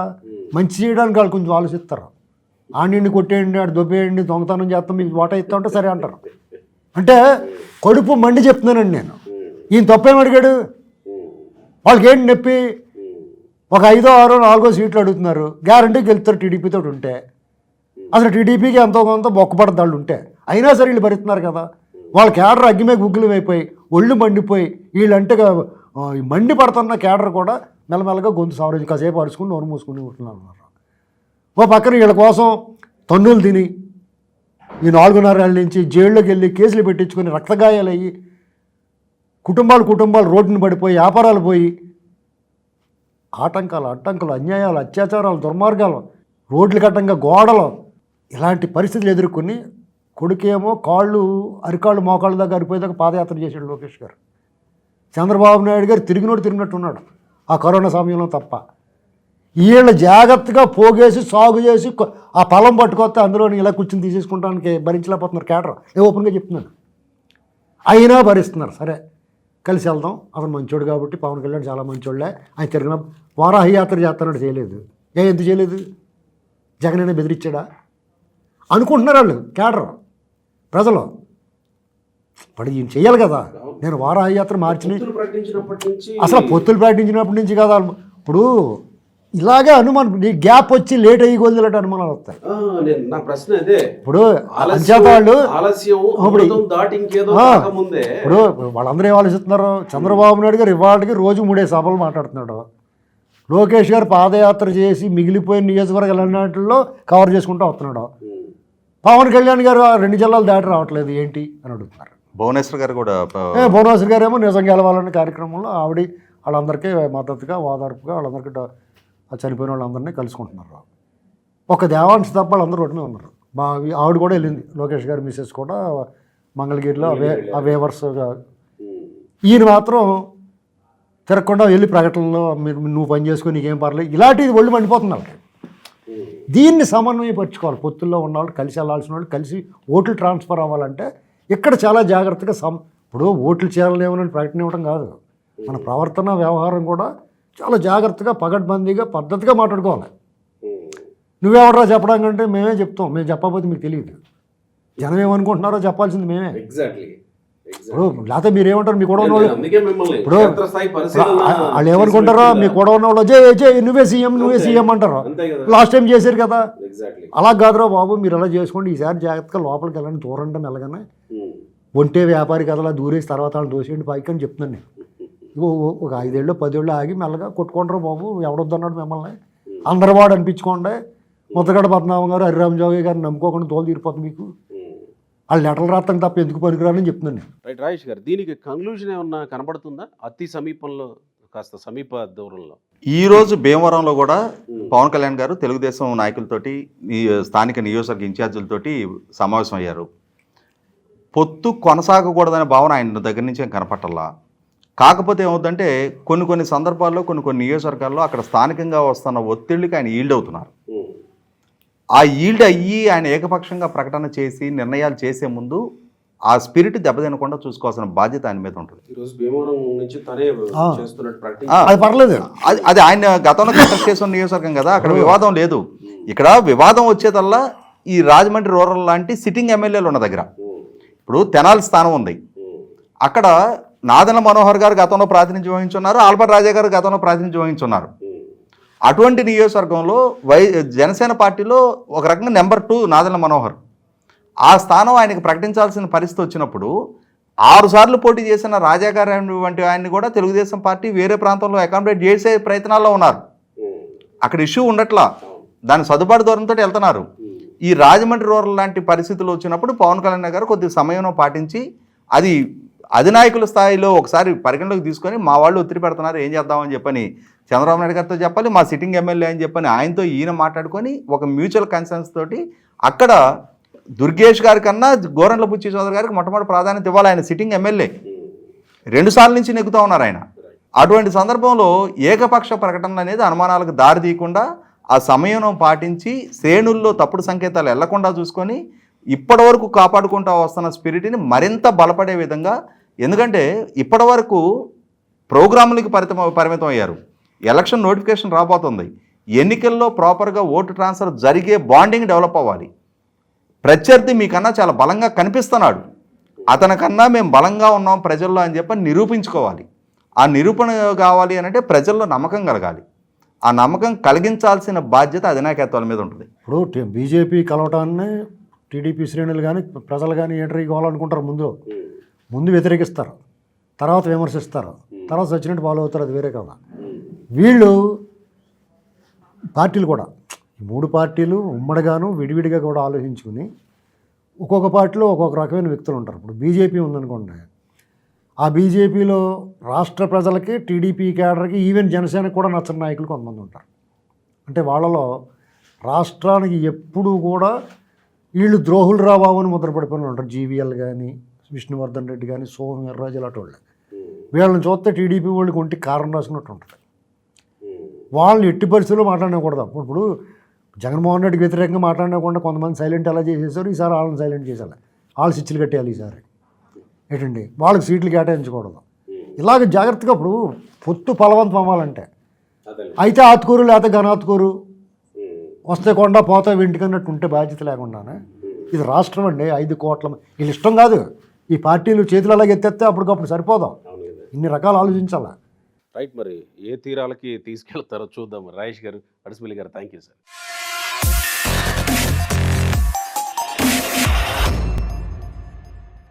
మంచి చేయడానికి వాళ్ళు కొంచెం ఆలోచిస్తారు. ఆడిని కొట్టేయండి, ఆడు దొబ్బేయండి, దొంగతనం చేస్తాం, మీకు వాటా ఇస్తా ఉంటే సరే అంటారు. అంటే కడుపు మండి చెప్తున్నానండి నేను. ఈయన తప్పేం అడిగాడు? వాళ్ళకి ఏంటి నొప్పి? ఒక 5, 6, 4 సీట్లు అడుగుతున్నారు, గ్యారంటీకి వెళ్తారు టీడీపీతో ఉంటే. అసలు టీడీపీకి ఎంతో కొంత బొక్కపడద్దు వాళ్ళు ఉంటే, అయినా సరే వీళ్ళు భరిస్తున్నారు కదా. వాళ్ళ కేడర్ అగ్గిమే గుగ్గులు అయిపోయి ఒళ్ళు మండిపోయి వీళ్ళంటే మండి పడుతున్న కేడర్ కూడా మెల్లమెల్లగా గొంతు సవరించి కాసేపు అరుచుకుని నోరు మూసుకుని ఉంటున్నారు. ఓ పక్కన వీళ్ళ కోసం తన్నులు తిని ఈ 4.5 ఏళ్ళ నుంచి జైల్లోకి వెళ్ళి కేసులు పెట్టించుకొని రక్తగాయాలయ్యి కుటుంబాలు రోడ్డుని పడిపోయి వ్యాపారాలు పోయి ఆటంకాలు, అడ్డంకులు, అన్యాయాలు, అత్యాచారాలు, దుర్మార్గాలు, రోడ్లు కట్టంగా గోడలు, ఇలాంటి పరిస్థితులు ఎదుర్కొని కొడుకేమో కాళ్ళు అరికాళ్ళు మోకాళ్ళ దాకా అరిపోయేదాకా పాదయాత్ర చేశాడు లోకేష్ గారు. చంద్రబాబు నాయుడు గారు తిరిగినట్టు ఉన్నాడు ఆ కరోనా సమయంలో తప్ప. వీళ్ళు జాగ్రత్తగా పోగేసి సాగు చేసి ఆ పొలం పట్టుకొస్తే అందులో ఇలా కూర్చొని తీసేసుకుంటానికి భరించలేకపోతున్నారు కేడర్. ఓపెన్గా చెప్తున్నాను. అయినా భరిస్తున్నారు. సరే కలిసి వెళ్దాం, అతను మంచోడు కాబట్టి, పవన్ కళ్యాణ్ చాలా మంచోళ్ళే, ఆయన తిరిగిన వారాహి యాత్ర చేస్తానని చేయలేదు. ఎందుకు చేయలేదు? జగన్ అయినా బెదిరించాడా? అనుకుంటున్నారు వాళ్ళు కేడర్ ప్రజలు. ఇప్పుడు ఈయన చెయ్యాలి కదా. నేను వారాహయాత్ర మార్చిని పొత్తులు ప్రకటించినప్పటి నుంచి అసలు పొత్తులు ప్రకటించినప్పటి నుంచి కదా. ఇప్పుడు ఇలాగే అనుమానం, నీ గ్యాప్ వచ్చి లేట్ అయ్యి కొద్దిలాంటి అనుమానాలు వస్తాయి. నా ప్రశ్న అదే. ఇప్పుడు అంచేతాళ్ళు ఆలస్యం అమృతం దాటి ఇంకేదో కాకముందే ఇప్పుడు వాళ్ళందరూ ఏం ఆలోచిస్తున్నారు? చంద్రబాబు నాయుడు గారు ఇవాళకి రోజు 3 సభలు మాట్లాడుతున్నాడు. లోకేష్ గారు పాదయాత్ర చేసి మిగిలిపోయిన నియోజకవర్గాలన్నింటిలో కవర్ చేసుకుంటూ వస్తున్నాడు. పవన్ కళ్యాణ్ గారు 2 జిల్లాలు దాటి రావట్లేదు ఏంటి అని అడుగుతున్నారు. భువనేశ్వర్ గారు కూడా భువనేశ్వర్ గారు ఏమో నిజం గెలవాలనే కార్యక్రమంలో ఆవిడ వాళ్ళందరికీ మద్దతుగా ఓదార్పుగా వాళ్ళందరికీ చనిపోయిన వాళ్ళందరినీ కలుసుకుంటున్నారు. ఒక దేవాంశ తప్ప వాళ్ళందరూ రోడ్డు మీద ఉన్నారు. ఆవిడ కూడా వెళ్ళింది, లోకేష్ గారి మిసెస్ కూడా మంగళగిరిలో ఆ వేవర్స్గా. ఈయన మాత్రం తిరగకుండా వెళ్ళి ప్రకటనలో నువ్వు పని చేసుకొని నీకేం పర్లేదు ఇలాంటిది ఒళ్ళు మండిపోతుంది వాళ్ళకి. దీన్ని సమన్వయపరచుకోవాలి. పొత్తుల్లో ఉన్న వాళ్ళు కలిసి వెళ్ళాల్సిన వాళ్ళు కలిసి ఓట్లు ట్రాన్స్ఫర్ అవ్వాలంటే ఇక్కడ చాలా జాగ్రత్తగా ఇప్పుడు ఓట్లు చేయాలనేమని ప్రకటన ఇవ్వడం కాదు, మన ప్రవర్తన వ్యవహారం కూడా చాలా జాగ్రత్తగా పగడ్బందీగా పద్ధతిగా మాట్లాడుకోవాలి. నువ్వెవడరా చెప్పడం కంటే మేమే చెప్తాం, మేము చెప్పకపోతే మీకు తెలియదు. జనం ఏమనుకుంటున్నారో చెప్పాల్సింది మేమే. ఇప్పుడు లేకపోతే మీరు ఏమంటారు? మీ కూడా ఉన్న వాళ్ళు ఇప్పుడు వాళ్ళు ఏమనుకుంటారో, మీ కూడా ఉన్న వాళ్ళు జే నువ్వే సీఎం అంటారు. లాస్ట్ టైం చేశారు కదా. అలా కాదురా బాబు, మీరు అలా చేసుకోండి, ఈసారి జాగ్రత్తగా లోపలికి వెళ్ళండి, దూరంటే మెల్లగానే ఒంటే వ్యాపారి కదలా దూరేసి తర్వాత వాళ్ళు దోసేయండి పైకి అని చెప్తున్నాను నేను. ఒక 5 ఏళ్ళు 10 ఏళ్ళు ఆగి మెల్లగా కొట్టుకుంటారు బాబు, ఎవడొద్దన్నాడు మిమ్మల్ని, అందరు వాడు అనిపించుకోండి. ముద్దగడ పద్మనాభం గారు హరిరామ్ జోగి గారిని నమ్ముకోకుండా తోలు తీరిపోతుంది మీకు. వాళ్ళు లెటర్లు రాస్తాను తప్ప ఎందుకు పనికిరాలని చెప్తున్నాను నేను. రైట్ రాజేష్ గారు, దీనికి కంక్లూజన్ ఏమన్నా కనబడుతుందా? అతి సమీపంలో కాస్త సమీప దూరంలో ఈరోజు భీమవరంలో కూడా పవన్ కళ్యాణ్ గారు తెలుగుదేశం నాయకులతోటి స్థానిక నియోజకవర్గ ఇన్ఛార్జీలతోటి సమావేశం అయ్యారు. పొత్తు కొనసాగకూడదనే భావన ఆయన దగ్గర నుంచి ఏం కనపట్టల్లా. కాకపోతే ఏమవుతుందంటే కొన్ని సందర్భాల్లో కొన్ని నియోజకవర్గాల్లో అక్కడ స్థానికంగా వస్తున్న ఒత్తిళ్ళకి ఆయన ఈల్డ్ అవుతున్నారు. ఆ ఈల్డ్ అయ్యి ఆయన ఏకపక్షంగా ప్రకటన చేసి నిర్ణయాలు చేసే ముందు ఆ స్పిరిట్ దెబ్బతినకుండా చూసుకోవాల్సిన బాధ్యత ఆయన మీద ఉంటుంది. అది పర్లేదు, అది ఆయన గతంలో కంటెస్ట్ చేసిన నియోజకవర్గం కదా, అక్కడ వివాదం లేదు. ఇక్కడ వివాదం వచ్చేదల్లా ఈ రాజమండ్రి రూరల్ లాంటి సిట్టింగ్ ఎమ్మెల్యేలు ఉన్న దగ్గర. ఇప్పుడు తెనాలి స్థానం ఉంది, అక్కడ నాదెండ్ల మనోహర్ గారు గతంలో ప్రాతినిధ్యం వహించున్నారు, ఆల్బర్ట్ రాజా గారు గతంలో ప్రాతినిధ్యం వహించున్నారు. అటువంటి నియోజకవర్గంలో జనసేన పార్టీలో ఒక రకంగా నెంబర్ 2 నాదెండ్ల మనోహర్. ఆ స్థానం ఆయనకు ప్రకటించాల్సిన పరిస్థితి వచ్చినప్పుడు 6 సార్లు పోటీ చేసిన రాజా గారు వంటి ఆయన్ని కూడా తెలుగుదేశం పార్టీ వేరే ప్రాంతంలో అకామిడేట్ చేసే ప్రయత్నాల్లో ఉన్నారు. అక్కడ ఇష్యూ ఉండట్లా, దాని సదుపాటు దూరంతో వెళ్తున్నారు. ఈ రాజమండ్రి రూరల్ లాంటి పరిస్థితులు వచ్చినప్పుడు పవన్ కళ్యాణ్ గారు కొద్ది సమయం పాటించి అది అధినాయకుల స్థాయిలో ఒకసారి పరిగణలోకి తీసుకొని మా వాళ్ళు ఒత్తిడి పెడుతున్నారు ఏం చేద్దామని చెప్పని చంద్రబాబు నాయుడు గారితో చెప్పాలి, మా సిట్టింగ్ ఎమ్మెల్యే అని చెప్పని ఆయనతో ఈయన మాట్లాడుకొని ఒక మ్యూచువల్ కన్సర్న్స్ తోటి అక్కడ దుర్గేష్ గారి కన్నా గోరంట్ల బుచ్చి చౌదరి గారికి మొట్టమొదటి ప్రాధాన్యత ఇవ్వాలి. ఆయన సిట్టింగ్ ఎమ్మెల్యే 2 సార్లు నుంచి నెగ్గుతూ ఉన్నారు ఆయన. అటువంటి సందర్భంలో ఏకపక్ష ప్రకటనలు అనేది అనుమానాలకు దారి తీయకుండా ఆ సమయం పాటించి శ్రేణుల్లో తప్పుడు సంకేతాలు వెళ్లకుండా చూసుకొని ఇప్పటి వరకు కాపాడుకుంటూ వస్తున్న స్పిరిట్ని మరింత బలపడే విధంగా, ఎందుకంటే ఇప్పటి వరకు ప్రోగ్రాములకి పరిమితం అయ్యారు. ఎలక్షన్ నోటిఫికేషన్ రాబోతుంది, ఎన్నికల్లో ప్రాపర్గా ఓటు ట్రాన్స్ఫర్ జరిగే బాండింగ్ డెవలప్ అవ్వాలి. ప్రత్యర్థి మీకన్నా చాలా బలంగా కనిపిస్తున్నాడు, అతనికన్నా మేము బలంగా ఉన్నాం ప్రజల్లో అని చెప్పి నిరూపించుకోవాలి. ఆ నిరూపణ కావాలి అని అంటే ప్రజల్లో నమ్మకం కలగాలి. ఆ నమ్మకం కలిగించాల్సిన బాధ్యత అధినాయకత్వాల మీద ఉంటుంది. ఇప్పుడు బీజేపీ కలవటాన్ని టీడీపీ శ్రేణులు కానీ ప్రజలు కానీ ఎంట్రీ కావాలనుకుంటారు. ముందు వ్యతిరేకిస్తారు, తర్వాత విమర్శిస్తారు, తర్వాత సచ్చినట్టు ఫాలో అవుతారు, అది వేరే కదా. వీళ్ళు పార్టీలు కూడా 3 పార్టీలు ఉమ్మడిగాను విడివిడిగా కూడా ఆలోచించుకుని ఒక్కొక్క పార్టీలో ఒక్కొక్క రకమైన వ్యక్తులు ఉంటారు. ఇప్పుడు బీజేపీ ఉందనుకోండి, ఆ బీజేపీలో రాష్ట్ర ప్రజలకి టీడీపీ క్యాడర్కి ఈవెన్ జనసేనకు కూడా నచ్చని నాయకులు కొంతమంది ఉంటారు. అంటే వాళ్ళలో రాష్ట్రానికి ఎప్పుడూ కూడా వీళ్ళు ద్రోహులు రాబాబు అని ముద్రపడిపోయిన ఉంటారు. జీవీఎల్ కానీ విష్ణువర్ధన్ రెడ్డి కానీ సోమవీర్రాజు అలాంటి వాళ్ళు. వీళ్ళని చూస్తే టీడీపీ వాళ్ళకి ఒంటి కారణం రాసినట్టు ఉంటుంది. వాళ్ళని ఎట్టి పరిస్థితుల్లో మాట్లాడకూడదు. ఇప్పుడు జగన్మోహన్ రెడ్డికి వ్యతిరేకంగా మాట్లాడకుండా కొంతమంది సైలెంట్ ఎలా చేసేసారు, ఈసారి వాళ్ళని సైలెంట్ చేసేయాలి, వాళ్ళు స్విచ్లు కట్టేయాలి ఈసారి ఏంటండి, వాళ్ళకి సీట్లు కేటాయించకూడదు. ఇలాగ జాగ్రత్తగా ఇప్పుడు పొత్తు ఫలవంతం అవ్వాలంటే అయితే ఆత్కూరు లేకపోతే ఘనాత్కూరు వస్తే కొండ పోతే ఇంటికన్నట్టు ఉంటే బాధ్యత లేకుండానే ఇది రాష్ట్రం అండి, 5 కోట్ల వీళ్ళు ఇష్టం కాదు. ఈ పార్టీలు చేతులు అలాగే ఎత్తేస్తే అప్పటికప్పుడు సరిపోదాం, అవును కదా. ఇన్ని రకాలు ఆలోచించాలా. రైట్, మరి ఏ తీరాలకి తీసుకెళ్తారో చూద్దాం. రాజేష్ గారు, అడిసిమిల్లి గారు, థ్యాంక్ యూ సార్.